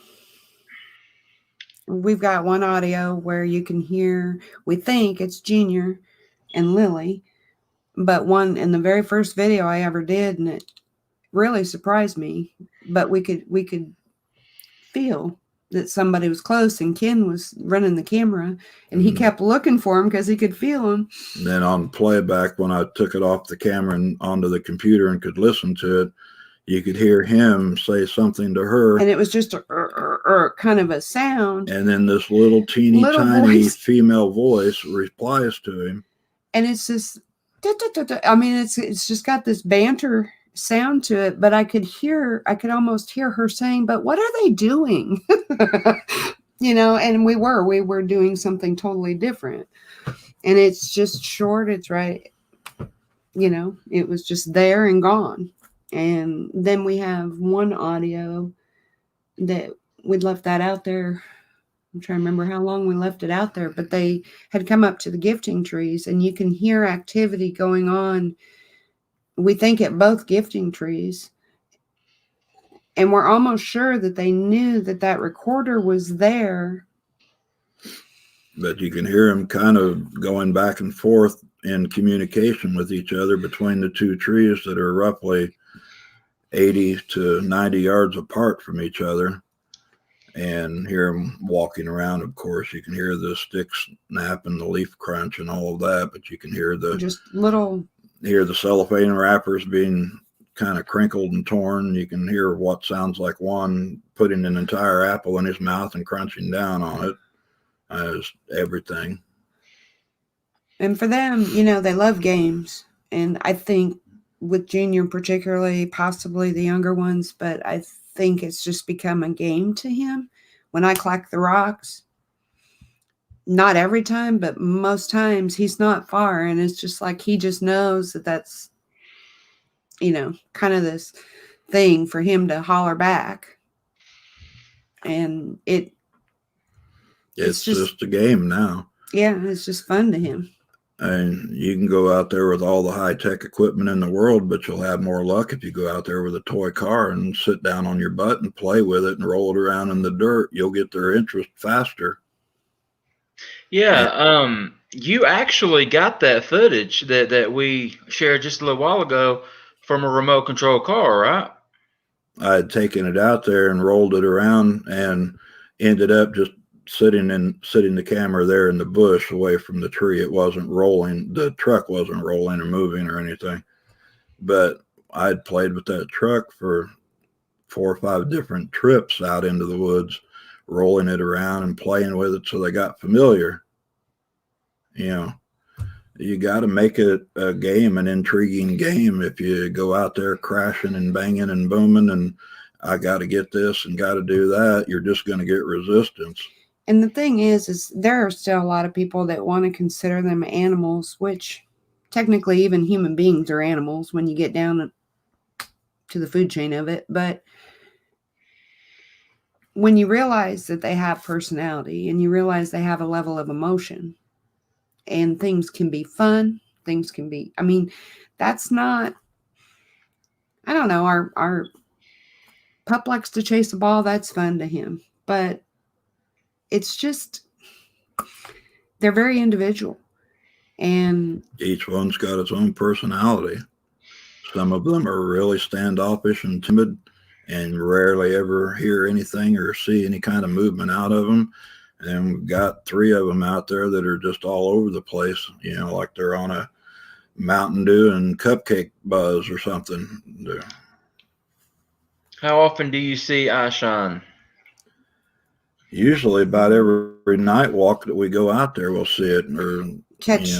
S3: we've got one audio where you can hear, we think it's Junior and Lily, but one in the very first video I ever did, and it really surprised me, but we could feel that somebody was close, and Ken was running the camera, and he kept looking for him because he could feel him.
S2: And then on playback, when I took it off the camera and onto the computer and could listen to it, you could hear him say something to her.
S3: And it was just a kind of a sound.
S2: And then this little tiny voice. Female voice replies to him.
S3: And it's just, I mean, it's just got this banter sound to it, but I could almost hear her saying, but what are they doing? You know, and we were doing something totally different. And it's just short, it's right, you know, it was just there and gone. And then we have one audio that we'd left that out there. I'm trying to remember how long we left it out there, but they had come up to the gifting trees, and you can hear activity going on. We think at both gifting trees, and we're almost sure that they knew that recorder was there.
S2: But you can hear them kind of going back and forth in communication with each other between the two trees that are roughly 80 to 90 yards apart from each other, and hear them walking around. Of course, you can hear the sticks snap and the leaf crunch and all of that, but you can hear the cellophane wrappers being kind of crinkled and torn. You can hear what sounds like one putting an entire apple in his mouth and crunching down on it. As everything.
S3: And for them, you know, they love games. And I think with Junior particularly, possibly the younger ones, but I think it's just become a game to him. When I clack the rocks, not every time, but most times he's not far. And it's just like he just knows that's, you know, kind of this thing for him to holler back. And it's
S2: just a game now.
S3: Yeah, it's just fun to him.
S2: And you can go out there with all the high-tech equipment in the world, but you'll have more luck if you go out there with a toy car and sit down on your butt and play with it and roll it around in the dirt. You'll get their interest faster.
S1: Yeah. You actually got that footage that we shared just a little while ago from a remote control car, right?
S2: I had taken it out there and rolled it around and ended up just sitting the camera there in the bush away from the tree. It wasn't rolling. The truck wasn't rolling or moving or anything. But I'd played with that truck for 4 or 5 different trips out into the woods, rolling it around and playing with it so they got familiar. You know, you got to make it a game, an intriguing game. If you go out there crashing and banging and booming and I got to get this and got to do that, you're just going to get resistance.
S3: And the thing is there are still a lot of people that want to consider them animals, which technically even human beings are animals when you get down to the food chain of it. But when you realize that they have personality and you realize they have a level of emotion and things can be fun, things can be, I mean, that's not, I don't know, our pup likes to chase a ball. That's fun to him. But it's just, they're very individual. And
S2: each one's got its own personality. Some of them are really standoffish and timid and rarely ever hear anything or see any kind of movement out of them. And we've got 3 of them out there that are just all over the place, you know, like they're on a Mountain Dew and cupcake buzz or something.
S1: How often do you see Aishan?
S2: Usually about every night walk that we go out there, we'll see it. Or
S3: catch,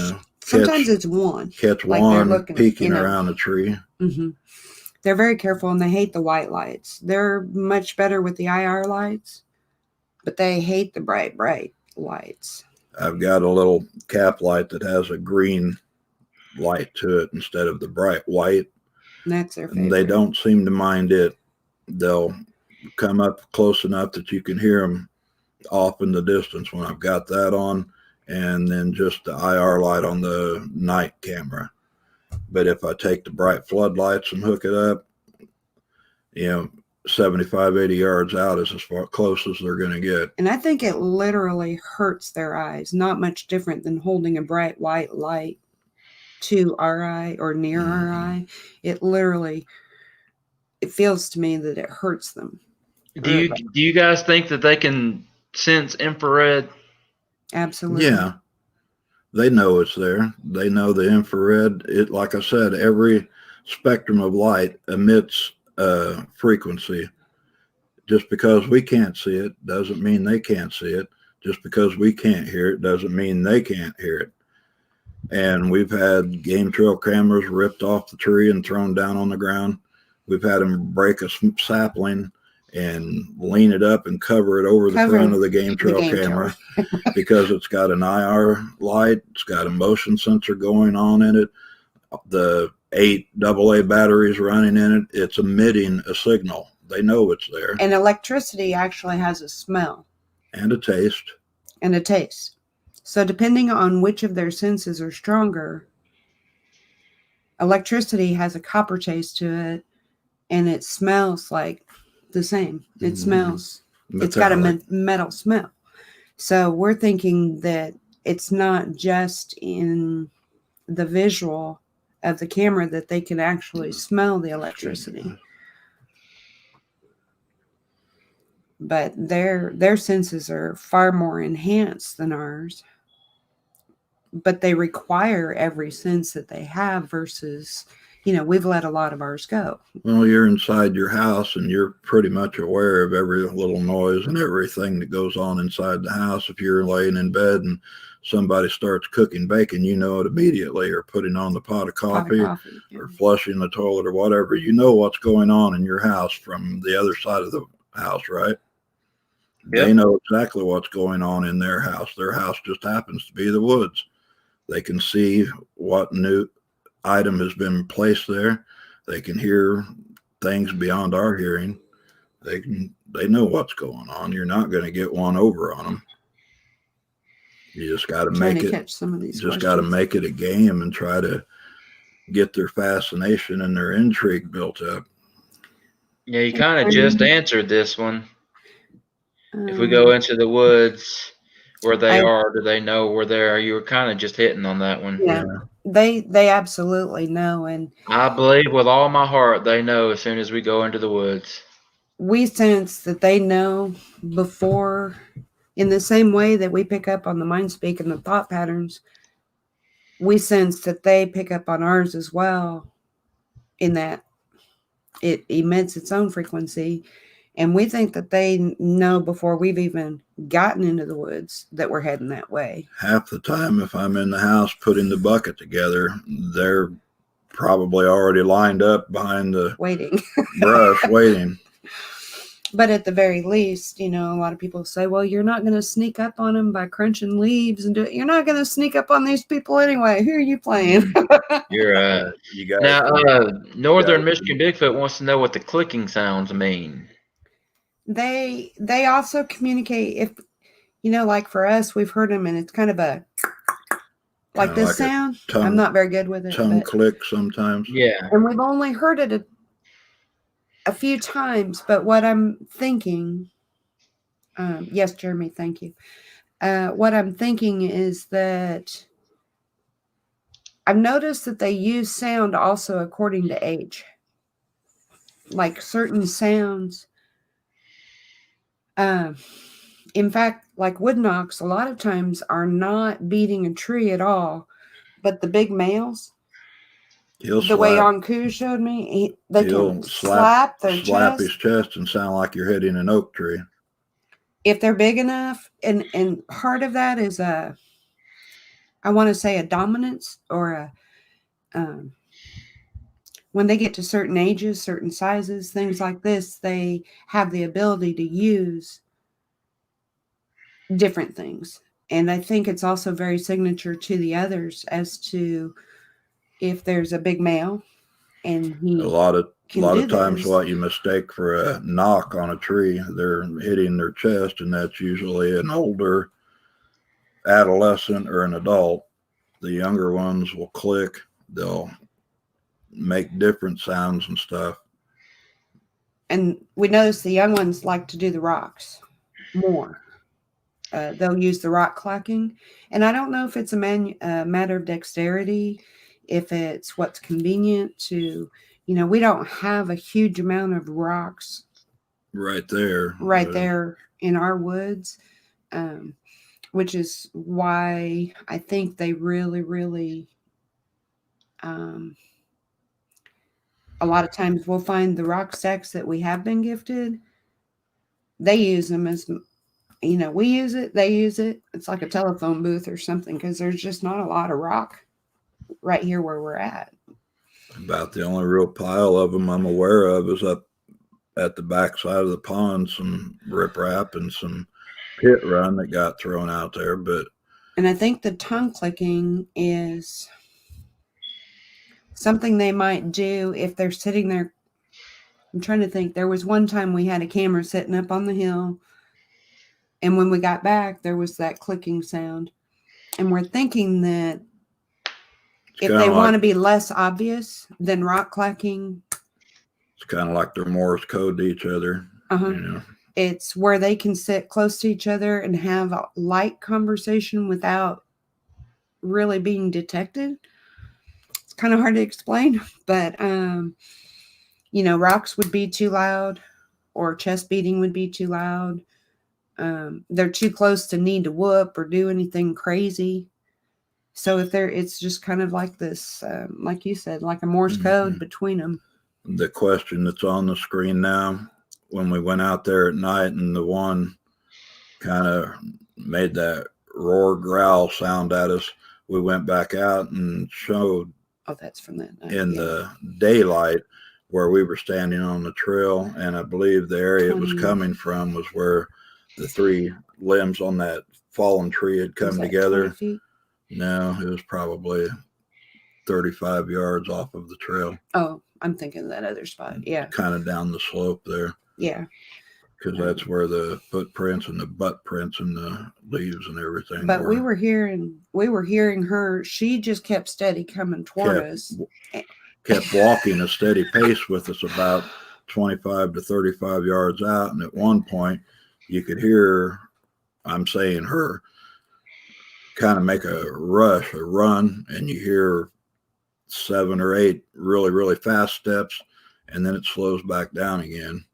S3: sometimes it's one.
S2: Catch like one peeking around a tree.
S3: Mm-hmm. They're very careful and they hate the white lights. They're much better with the IR lights, but they hate the bright lights.
S2: I've got a little cap light that has a green light to it instead of the bright white.
S3: And that's their favorite.
S2: And they don't seem to mind it. They'll come up close enough that you can hear them off in the distance when I've got that on, and then just the IR light on the night camera. But if I take the bright floodlights and hook it up, you know, 75, 80 yards out is as far close as they're going to get.
S3: And I think it literally hurts their eyes. Not much different than holding a bright white light to our eye or near our eye. It literally, it feels to me that it hurts them.
S1: Do you guys think that they can sense infrared?
S3: Absolutely.
S2: Yeah. They know it's there. They know the infrared. It, like I said, every spectrum of light emits a frequency. Just because we can't see it doesn't mean they can't see it. Just because we can't hear it doesn't mean they can't hear it. And we've had game trail cameras ripped off the tree and thrown down on the ground. We've had them break a sapling and lean it up and cover it over the front of the game trail camera because it's got an IR light, it's got a motion sensor going on in it, the 8 AA batteries running in it, it's emitting a signal. They know it's there.
S3: And electricity actually has a smell.
S2: And a taste.
S3: And a taste. So depending on which of their senses are stronger, electricity has a copper taste to it, and it smells like the same. It smells, metallic. It's got a metal smell. So we're thinking that it's not just in the visual of the camera that they can actually smell the electricity. But their senses are far more enhanced than ours. But they require every sense that they have versus, you know, we've let a lot of ours go.
S2: Well, you're inside your house and you're pretty much aware of every little noise and everything that goes on inside the house. If you're laying in bed and somebody starts cooking bacon, you know it immediately, or putting on the pot of coffee or flushing the toilet or whatever. You know what's going on in your house from the other side of the house, right? Yep. They know exactly what's going on in their house. Their house just happens to be the woods. They can see what new item has been placed there. They can hear things beyond our hearing. They know what's going on. You're not going to get one over on them. You just got to make it.
S3: Catch some of these
S2: just got to make it a game and try to get their fascination and their intrigue built up.
S1: Yeah, you kind of just answered this one. If we go into the woods, where they are? Do they know where they are? You were kind of just hitting on that one.
S3: Yeah, they absolutely know, and
S1: I believe with all my heart they know as soon as we go into the woods.
S3: we sense that they know before, in the same way that we pick up on the mind speak and the thought patterns. We sense that they pick up on ours as well, in that it emits its own frequency. And we think that they know before we've even gotten into the woods that we're heading that way.
S2: Half the time, if I'm in the house putting the bucket together, they're probably already lined up behind the
S3: Waiting.
S2: brush waiting.
S3: But at the very least, you know, a lot of people say, well, you're not going to sneak up on them by crunching leaves and do it. You're not going to sneak up on these people anyway. Who are you playing?
S1: You're right.
S2: You got
S1: Now, Northern Michigan Bigfoot wants to know what the clicking sounds mean.
S3: They also communicate. If, you know, like for us, we've heard them and it's kind of a, like this sound. I'm not very good with it.
S2: Tongue click sometimes.
S1: Yeah.
S3: And we've only heard it a few times, but what I'm thinking, yes, Jeremy, thank you. What I'm thinking is that I've noticed that they use sound also according to age. Like certain sounds. In fact, like wood knocks, a lot of times are not beating a tree at all, but the big males, way Anku showed me, they can slap their chest.
S2: His chest and sound like you're hitting an oak tree.
S3: If they're big enough, and part of that is I want to say a dominance or when they get to certain ages, certain sizes, things like this, they have the ability to use different things. And I think it's also very signature to the others as to if there's a big male and he
S2: a lot of times what you mistake for a knock on a tree, they're hitting their chest, and that's usually an older adolescent or an adult. The younger ones will click, they'll make different sounds and stuff.
S3: And we notice the young ones like to do the rocks more. They'll use the rock clacking. And I don't know if it's a matter of dexterity, if it's what's convenient to, you know, we don't have a huge amount of rocks
S2: right there
S3: in our woods, which is why I think they really, really, a lot of times we'll find the rock stacks that we have been gifted. They use them as, you know, we use it, they use it. It's like a telephone booth or something because there's just not a lot of rock right here where we're at.
S2: About the only real pile of them I'm aware of is up at the backside of the pond, some riprap and some pit run that got thrown out there.
S3: And I think the tongue clicking is something they might do if they're sitting there. I'm trying to think. There was one time we had a camera sitting up on the hill, and when we got back, there was that clicking sound. And we're thinking that if they want to be less obvious than rock clacking,
S2: it's kind of like they're Morse code to each other. You know?
S3: It's where they can sit close to each other and have a light conversation without really being detected. It's kind of hard to explain, but you know, rocks would be too loud, or chest beating would be too loud. They're too close to need to whoop or do anything crazy. So it's just kind of like this, like you said, like a Morse code between them.
S2: The question that's on the screen now, when we went out there at night and the one kind of made that roar growl sound at us, we went back out and showed.
S3: Oh, that's from that night.
S2: In the daylight where we were standing on the trail, and I believe the area it was coming from was where the three limbs on that fallen tree had come together.
S3: 20 feet?
S2: No, it was probably 35 yards off of the trail.
S3: Oh, I'm thinking of that other spot. Yeah.
S2: Kind of down the slope there.
S3: Yeah.
S2: Because that's where the footprints and the butt prints and the leaves and everything
S3: But we were hearing her. She just kept steady coming toward us.
S2: Kept walking a steady pace with us about 25 to 35 yards out. And at one point, you could hear, I'm saying her, kind of make a run, and you hear 7 or 8 really, really fast steps, and then it slows back down again.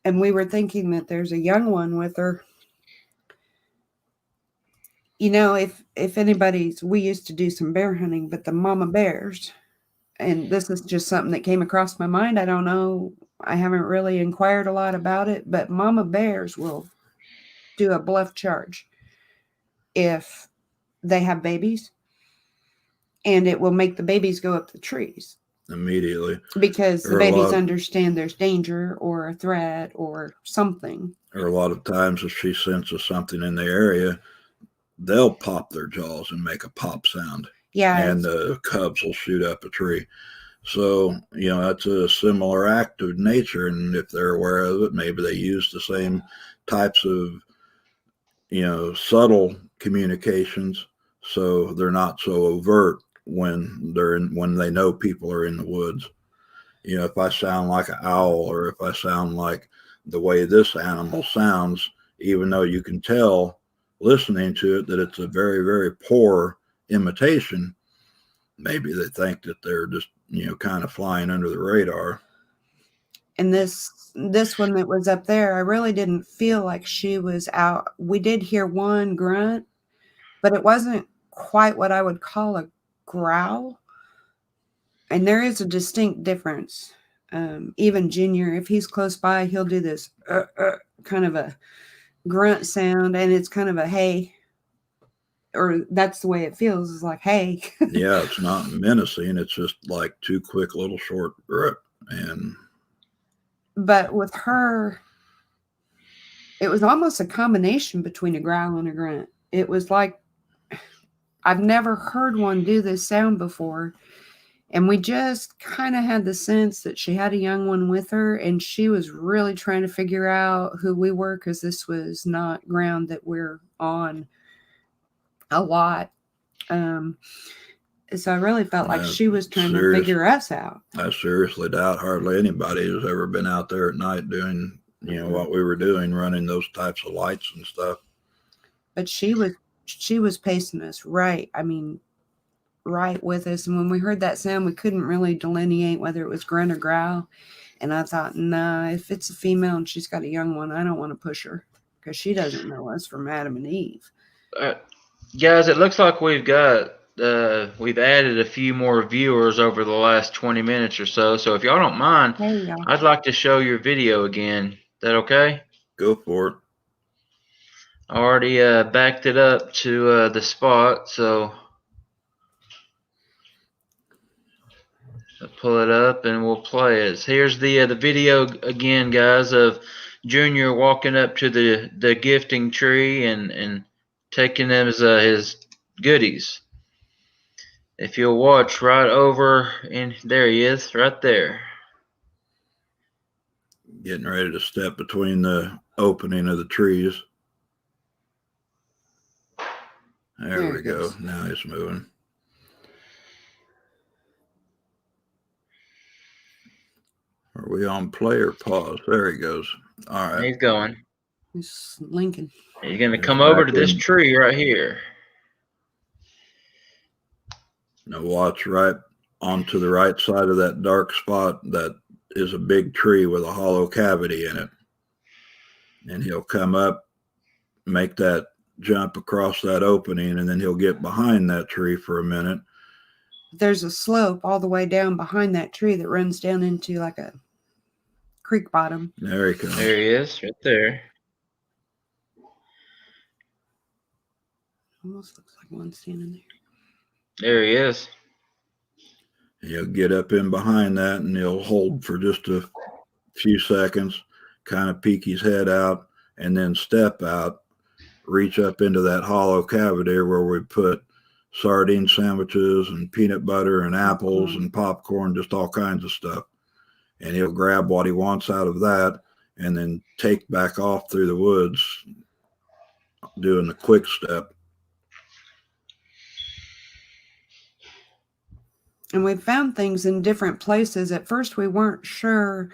S3: And we were thinking that there's a young one with her. You know, if anybody's, we used to do some bear hunting, but the mama bears, and this is just something that came across my mind. I don't know. I haven't really inquired a lot about it, but mama bears will do a bluff charge if they have babies, and it will make the babies go up the trees
S2: Immediately.
S3: because the babies understand there's danger or a threat or something.
S2: Or a lot of times if she senses something in the area, they'll pop their jaws and make a pop sound.
S3: Yeah.
S2: And the cubs will shoot up a tree. So, you know, that's a similar act of nature. And if they're aware of it, maybe they use the same types of, you know, subtle communications. So they're not so overt when they know people are in the woods. You know, if I sound like an owl, or if I sound like the way this animal sounds, even though you can tell listening to it that it's a very, very poor imitation, maybe they think that they're just, you know, kind of flying under the radar.
S3: And this one that was up there, I really didn't feel like she was out. We did hear one grunt, but it wasn't quite what I would call a growl. And there is a distinct difference. Even Junior, if he's close by, he'll do this kind of a grunt sound, and it's kind of a hey, or that's the way it feels. It's like hey.
S2: Yeah, it's not menacing. It's just like 2 quick little short and.
S3: But with her, it was almost a combination between a growl and a grunt. It was like, I've never heard one do this sound before. And we just kind of had the sense that she had a young one with her, and she was really trying to figure out who we were, because this was not ground that we're on a lot. So I really felt like she was trying to figure us out.
S2: I seriously doubt hardly anybody has ever been out there at night doing, you know, what we were doing, running those types of lights and stuff.
S3: But she was pacing us right. I mean, right with us. And when we heard that sound, we couldn't really delineate whether it was grunt or growl. And I thought, nah, if it's a female and she's got a young one, I don't want to push her, because she doesn't know us from Adam and Eve.
S1: Guys, it looks like we've added a few more viewers over the last 20 minutes or so. So if y'all don't mind, I'd like to show your video again. Is that okay?
S2: Go for it.
S1: I already backed it up to the spot, so I'll pull it up and we'll play it. So here's the video again, guys, of Junior walking up to the gifting tree and taking them as his goodies. If you'll watch right over, and there he is, right there.
S2: Getting ready to step between the opening of the trees. There we go. Now he's moving. Are we on play or pause? There he goes. All right.
S1: He's going.
S3: He's Lincoln.
S1: He's going to come over to this tree right here.
S2: Now watch right onto the right side of that dark spot. That is a big tree with a hollow cavity in it. And he'll come up, make that jump across that opening, and then he'll get behind that tree for a minute.
S3: There's a slope all the way down behind that tree that runs down into like a creek bottom.
S2: There he comes.
S1: There he is, right there.
S3: Almost looks like one standing there.
S1: There he is.
S2: He'll get up in behind that, and he'll hold for just a few seconds, kind of peek his head out, and then step out, reach up into that hollow cavity where we put sardine sandwiches and peanut butter and apples and popcorn, just all kinds of stuff. And he'll grab what he wants out of that and then take back off through the woods, doing the quick step.
S3: And we found things in different places. At first, we weren't sure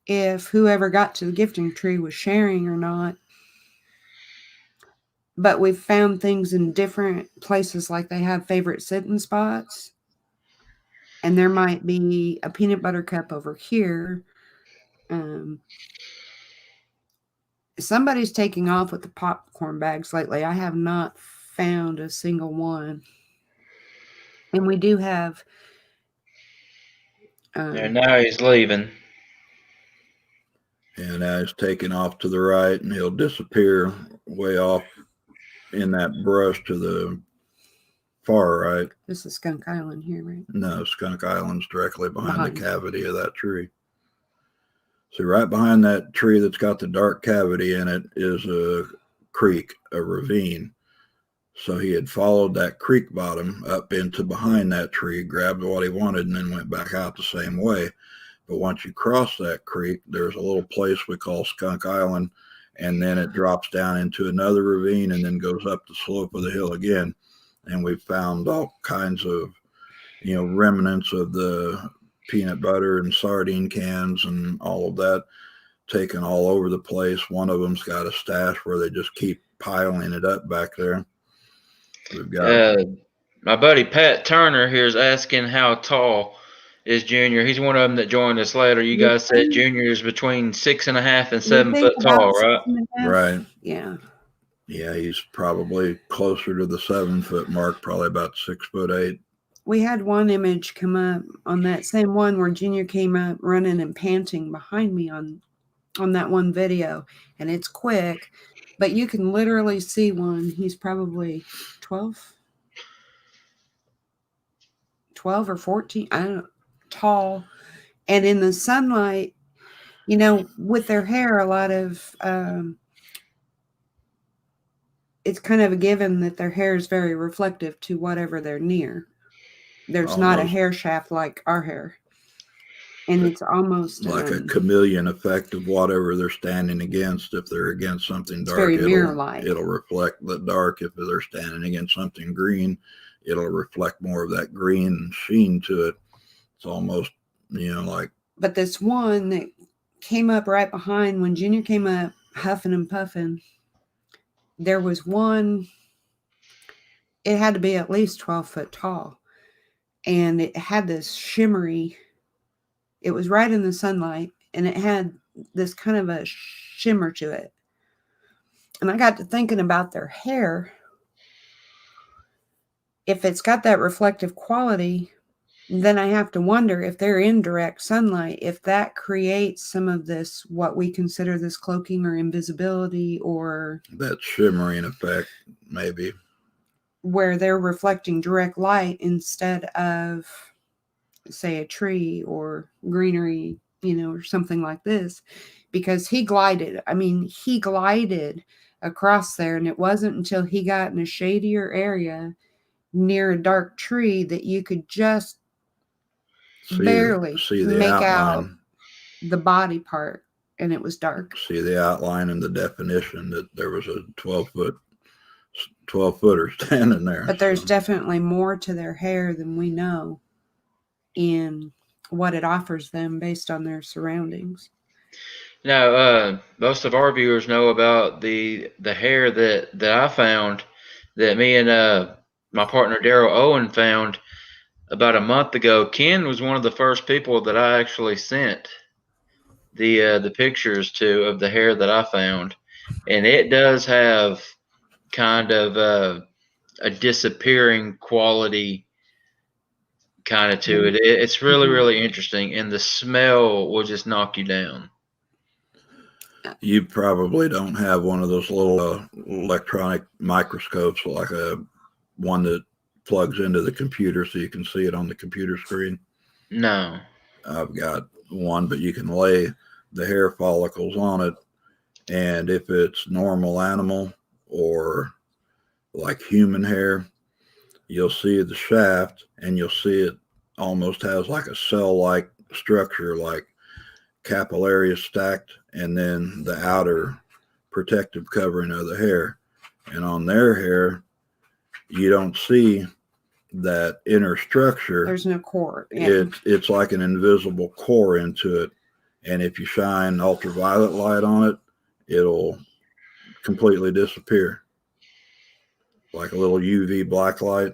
S3: if whoever got to the gifting tree was sharing or not. but we've found things in different places, like they have favorite sitting spots. And there might be a peanut butter cup over here. Somebody's taking off with the popcorn bags lately. I have not found a single one. And we do have.
S1: And now he's leaving.
S2: And now he's taking off to the right, and he'll disappear way off in that brush to the far right.
S3: This is Skunk Island here, right?
S2: No, Skunk Island's directly behind the cavity of that tree. So right behind that tree that's got the dark cavity in it is a creek, a ravine. So he had followed that creek bottom up into behind that tree, grabbed what he wanted, and then went back out the same way. But once you cross that creek, there's a little place we call Skunk Island, and then it drops down into another ravine and then goes up the slope of the hill again. And we've found all kinds of, remnants of the peanut butter and sardine cans and all of that taken all over the place. One of them's got a stash where they just keep piling it up back there. We've got
S1: my buddy Pat Turner here is asking how tall is Junior. He's one of them that joined us later. You guys said Junior is between 6.5 and 7 foot tall, right?
S2: Right.
S3: Yeah.
S2: Yeah, he's probably closer to the 7 foot mark, probably about 6'8".
S3: We had one image come up on that same one where Junior came up running and panting behind me on that one video, and it's quick, but you can literally see one. He's probably 12 or 14, I don't know, tall. And in the sunlight, with their hair, a lot of, it's kind of a given that their hair is very reflective to whatever they're near. There's not a hair shaft like our hair. And it's almost
S2: like a chameleon effect of whatever they're standing against. If they're against something dark,
S3: very mirror-like.
S2: It'll reflect the dark. If they're standing against something green, it'll reflect more of that green sheen to it. It's almost, like.
S3: But this one that came up right behind when Junior came up huffing and puffing, there was one, it had to be at least 12 foot tall. And it had this shimmery, it was right in the sunlight, and it had this kind of a shimmer to it. And I got to thinking about their hair. If it's got that reflective quality, then I have to wonder if they're in direct sunlight, if that creates some of this, what we consider this cloaking or invisibility, or
S2: that shimmering effect, maybe.
S3: Where they're reflecting direct light instead of, say, a tree or greenery, or something like this. Because he glided across there, and it wasn't until he got in a shadier area near a dark tree that you could just barely
S2: see the
S3: make
S2: outline.
S3: Out the body part, and it was dark.
S2: See the outline and the definition that there was a 12-footer standing there.
S3: But there's definitely more to their hair than we know in what it offers them based on their surroundings.
S1: Now, most of our viewers know about the hair that I found, that me and my partner Daryl Owen found about a month ago. Ken was one of the first people that I actually sent the pictures to of the hair that I found, and it does have kind of a disappearing quality kind of to it. It's really, really interesting, and the smell will just knock you down.
S2: You probably don't have one of those little electronic microscopes, like one that plugs into the computer so you can see it on the computer screen.
S1: No.
S2: I've got one, but you can lay the hair follicles on it, and if it's normal animal or like human hair, you'll see the shaft, and you'll see it almost has like a cell-like structure, like capillaries stacked, and then the outer protective covering of the hair. And on their hair, you don't see that inner structure.
S3: There's no core. Yeah.
S2: It's like an invisible core into it. And if you shine ultraviolet light on it, it'll completely disappear. like a little UV black light,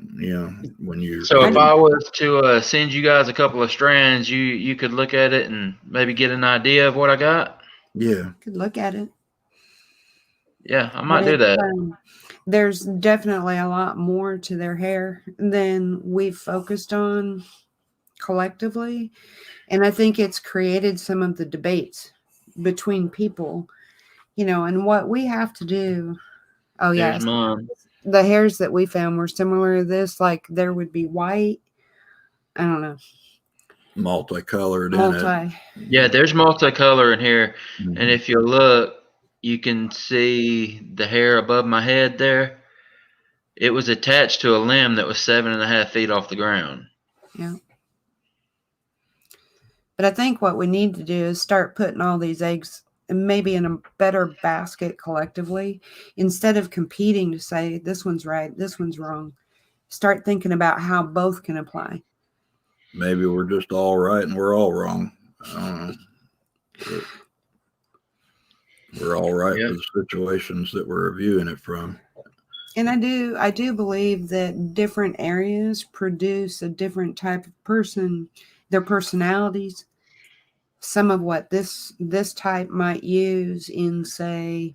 S2: when you.
S1: So if I was to send you guys a couple of strands, you could look at it and maybe get an idea of what I got?
S2: Yeah.
S3: Could look at it.
S1: Yeah, I might do that.
S3: There's definitely a lot more to their hair than we've focused on collectively. And I think it's created some of the debates between people, and what we have to do. Oh,
S1: There's
S3: yes.
S1: mine.
S3: The hairs that we found were similar to this. Like there would be white. I don't know.
S2: Multicolored in it.
S1: Yeah, there's multicolor in here.
S2: Mhm.
S1: And if you look, you can see the hair above my head there. It was attached to a limb that was 7.5 feet off the ground.
S3: Yeah. But I think what we need to do is start putting all these eggs maybe in a better basket collectively, instead of competing to say this one's right, this one's wrong. Start thinking about how both can apply.
S2: Maybe we're just all right and we're all wrong. I don't know. But we're all right for the situations that we're reviewing it from.
S3: And I do believe that different areas produce a different type of person, their personalities. Some of what this type might use in, say,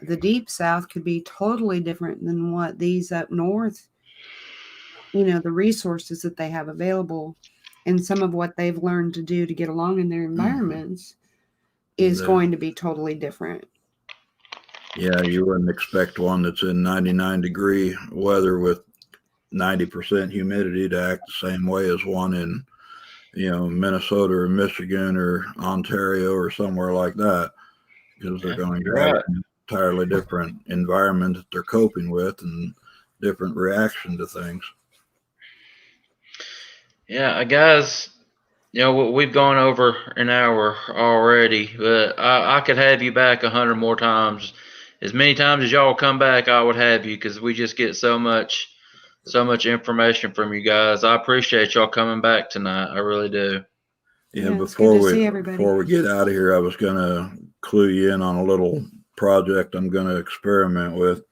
S3: the deep south could be totally different than what these up north, the resources that they have available and some of what they've learned to do to get along in their environments is going to be totally different.
S2: Yeah, you wouldn't expect one that's in 99-degree weather with 90% humidity to act the same way as one in, Minnesota or Michigan or Ontario or somewhere like that, because they're going to have an entirely different environment that they're coping with and different reaction to things.
S1: Yeah, guys, we've gone over an hour already, but I could have you back 100 more times. As many times as y'all come back, I would have you, because we just get so much information from you guys. I appreciate y'all coming back tonight. I really do.
S2: Yeah, before we get out of here, I was going to clue you in on a little project I'm going to experiment with.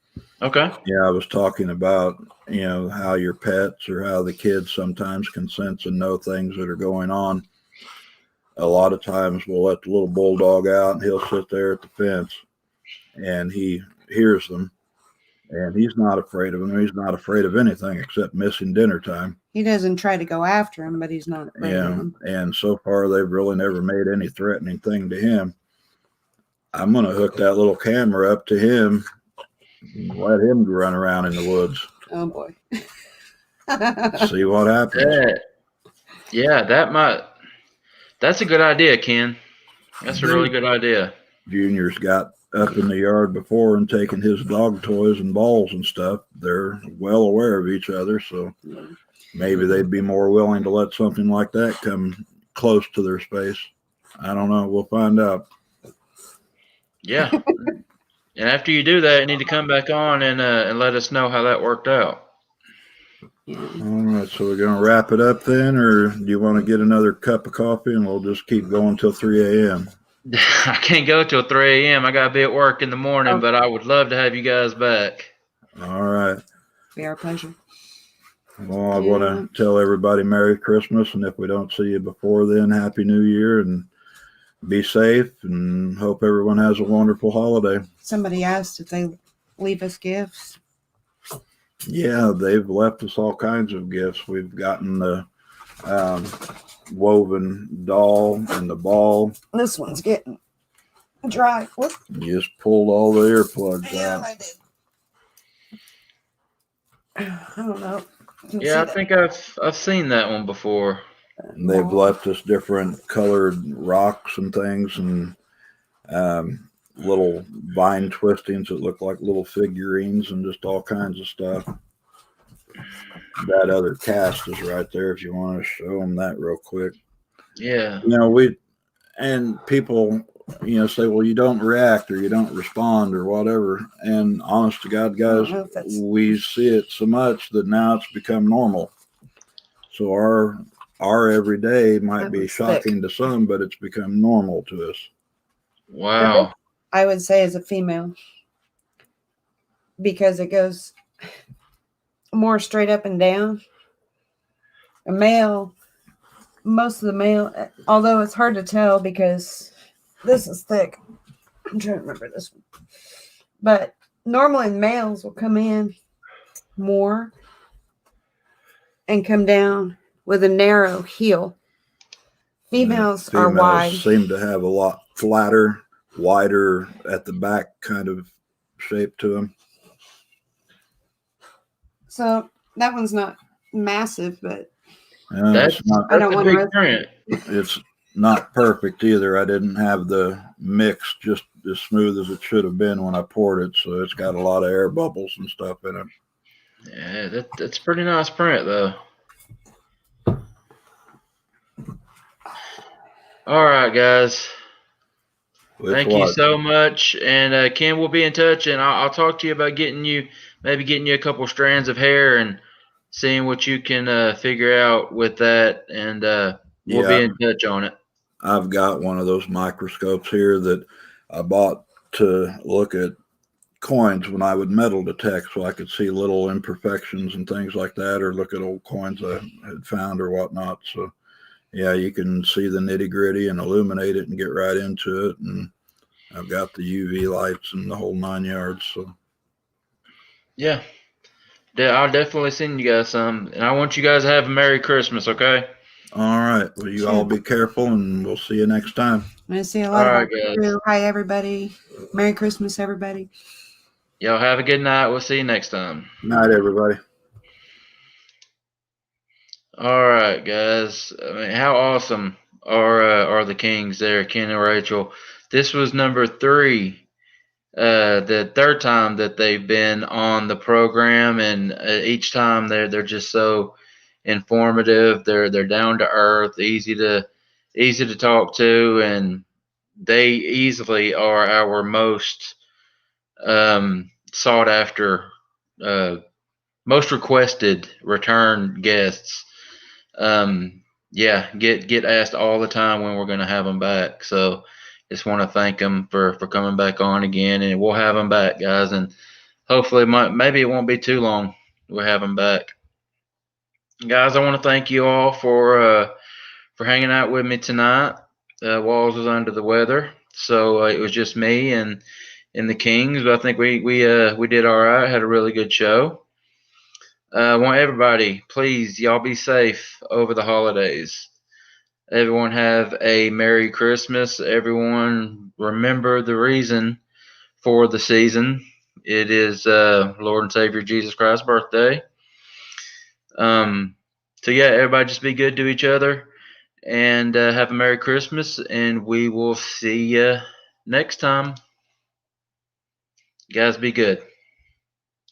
S1: Okay.
S2: Yeah, I was talking about, how your pets or how the kids sometimes can sense and know things that are going on. A lot of times we'll let the little bulldog out and he'll sit there at the fence and he hears them and he's not afraid of them. He's not afraid of anything except missing dinner time.
S3: He doesn't try to go after him, but he's not afraid of them.
S2: And so far they've really never made any threatening thing to him. I'm going to hook that little camera up to him and let him run around in the woods.
S3: Oh boy.
S2: See what happens.
S1: That's a good idea, Ken. That's a really good idea.
S2: Junior's got up in the yard before and taken his dog toys and balls and stuff. They're well aware of each other, so maybe they'd be more willing to let something like that come close to their space. I don't know. We'll find out.
S1: Yeah. And after you do that, you need to come back on and let us know how that worked out.
S3: Yeah.
S2: All right, so we're going to wrap it up then, or do you want to get another cup of coffee and we'll just keep going till 3 a.m.?
S1: I can't go till 3 a.m. I got to be at work in the morning, but I would love to have you guys back.
S2: All right.
S3: Be our pleasure.
S2: Well, I want to tell everybody Merry Christmas, and if we don't see you before then, Happy New Year, and be safe, and hope everyone has a wonderful holiday.
S3: Somebody asked if they leave us gifts.
S2: Yeah, they've left us all kinds of gifts. We've gotten the woven doll and the ball.
S3: This one's getting dry. Whoop.
S2: You just pulled all the earplugs out.
S3: I did. I don't know.
S2: Yeah,
S1: I think I've seen that one before.
S2: And they've left us different colored rocks and things, and little vine twistings that look like little figurines, and just all kinds of stuff. That other cast is right there if you want to show them that real quick.
S1: Yeah.
S2: People, say, well, you don't react or you don't respond or whatever. And honest to God, guys, we see it so much that now it's become normal. So our everyday might be shocking to some, but it's become normal to us.
S1: Wow.
S3: I would say as a female, because it goes, more straight up and down. A male, most of the male, although it's hard to tell because this is thick. I'm trying to remember this one. But normally males will come in more and come down with a narrow heel. Females are wide.
S2: Seem to have a lot flatter, wider at the back kind of shape to them.
S3: So that one's not massive, but
S1: That's
S3: I don't
S1: a
S3: want
S1: big
S3: to.
S1: print.
S2: It's not perfect either. I didn't have the mix just as smooth as it should have been when I poured it, so it's got a lot of air bubbles and stuff in it.
S1: Yeah, that's pretty nice print though. All right, guys. Thank you so much, and Ken, we'll be in touch, and I'll talk to you about getting you a couple strands of hair and seeing what you can figure out with that, and we'll be in touch on it.
S2: I've got one of those microscopes here that I bought to look at coins when I would metal detect, so I could see little imperfections and things like that, or look at old coins I had found or whatnot. So yeah, you can see the nitty gritty and illuminate it and get right into it. And I've got the UV lights and the whole 9 yards. So
S1: yeah, I'll definitely send you guys some, and I want you guys to have a Merry Christmas. Okay.
S2: All right. Well, you all be careful, and we'll see you next time.
S3: I'm gonna see a lot
S1: All
S3: of
S1: right, guys.
S3: you. Hi, everybody. Merry Christmas, everybody.
S1: Y'all have a good night. We'll see you next time.
S2: Night, everybody.
S1: All right, guys. I mean, how awesome are the Kings there, Ken and Rachel? This was number 3, the third time that they've been on the program, and each time they're just so informative. They're down to earth, easy to talk to, and they easily are our most sought after, most requested return guests. Yeah, get asked all the time when we're going to have them back. So just want to thank them for coming back on again, and we'll have them back, guys. And hopefully, maybe it won't be too long. We'll have them back, guys. I want to thank you all for hanging out with me tonight. Walls was under the weather, so it was just me and the Kings. But I think we did all right. Had a really good show. I want everybody, please, y'all be safe over the holidays. Everyone have a Merry Christmas. Everyone remember the reason for the season. It is Lord and Savior Jesus Christ's birthday. So yeah, everybody just be good to each other and have a Merry Christmas, and we will see you next time. Guys, be good.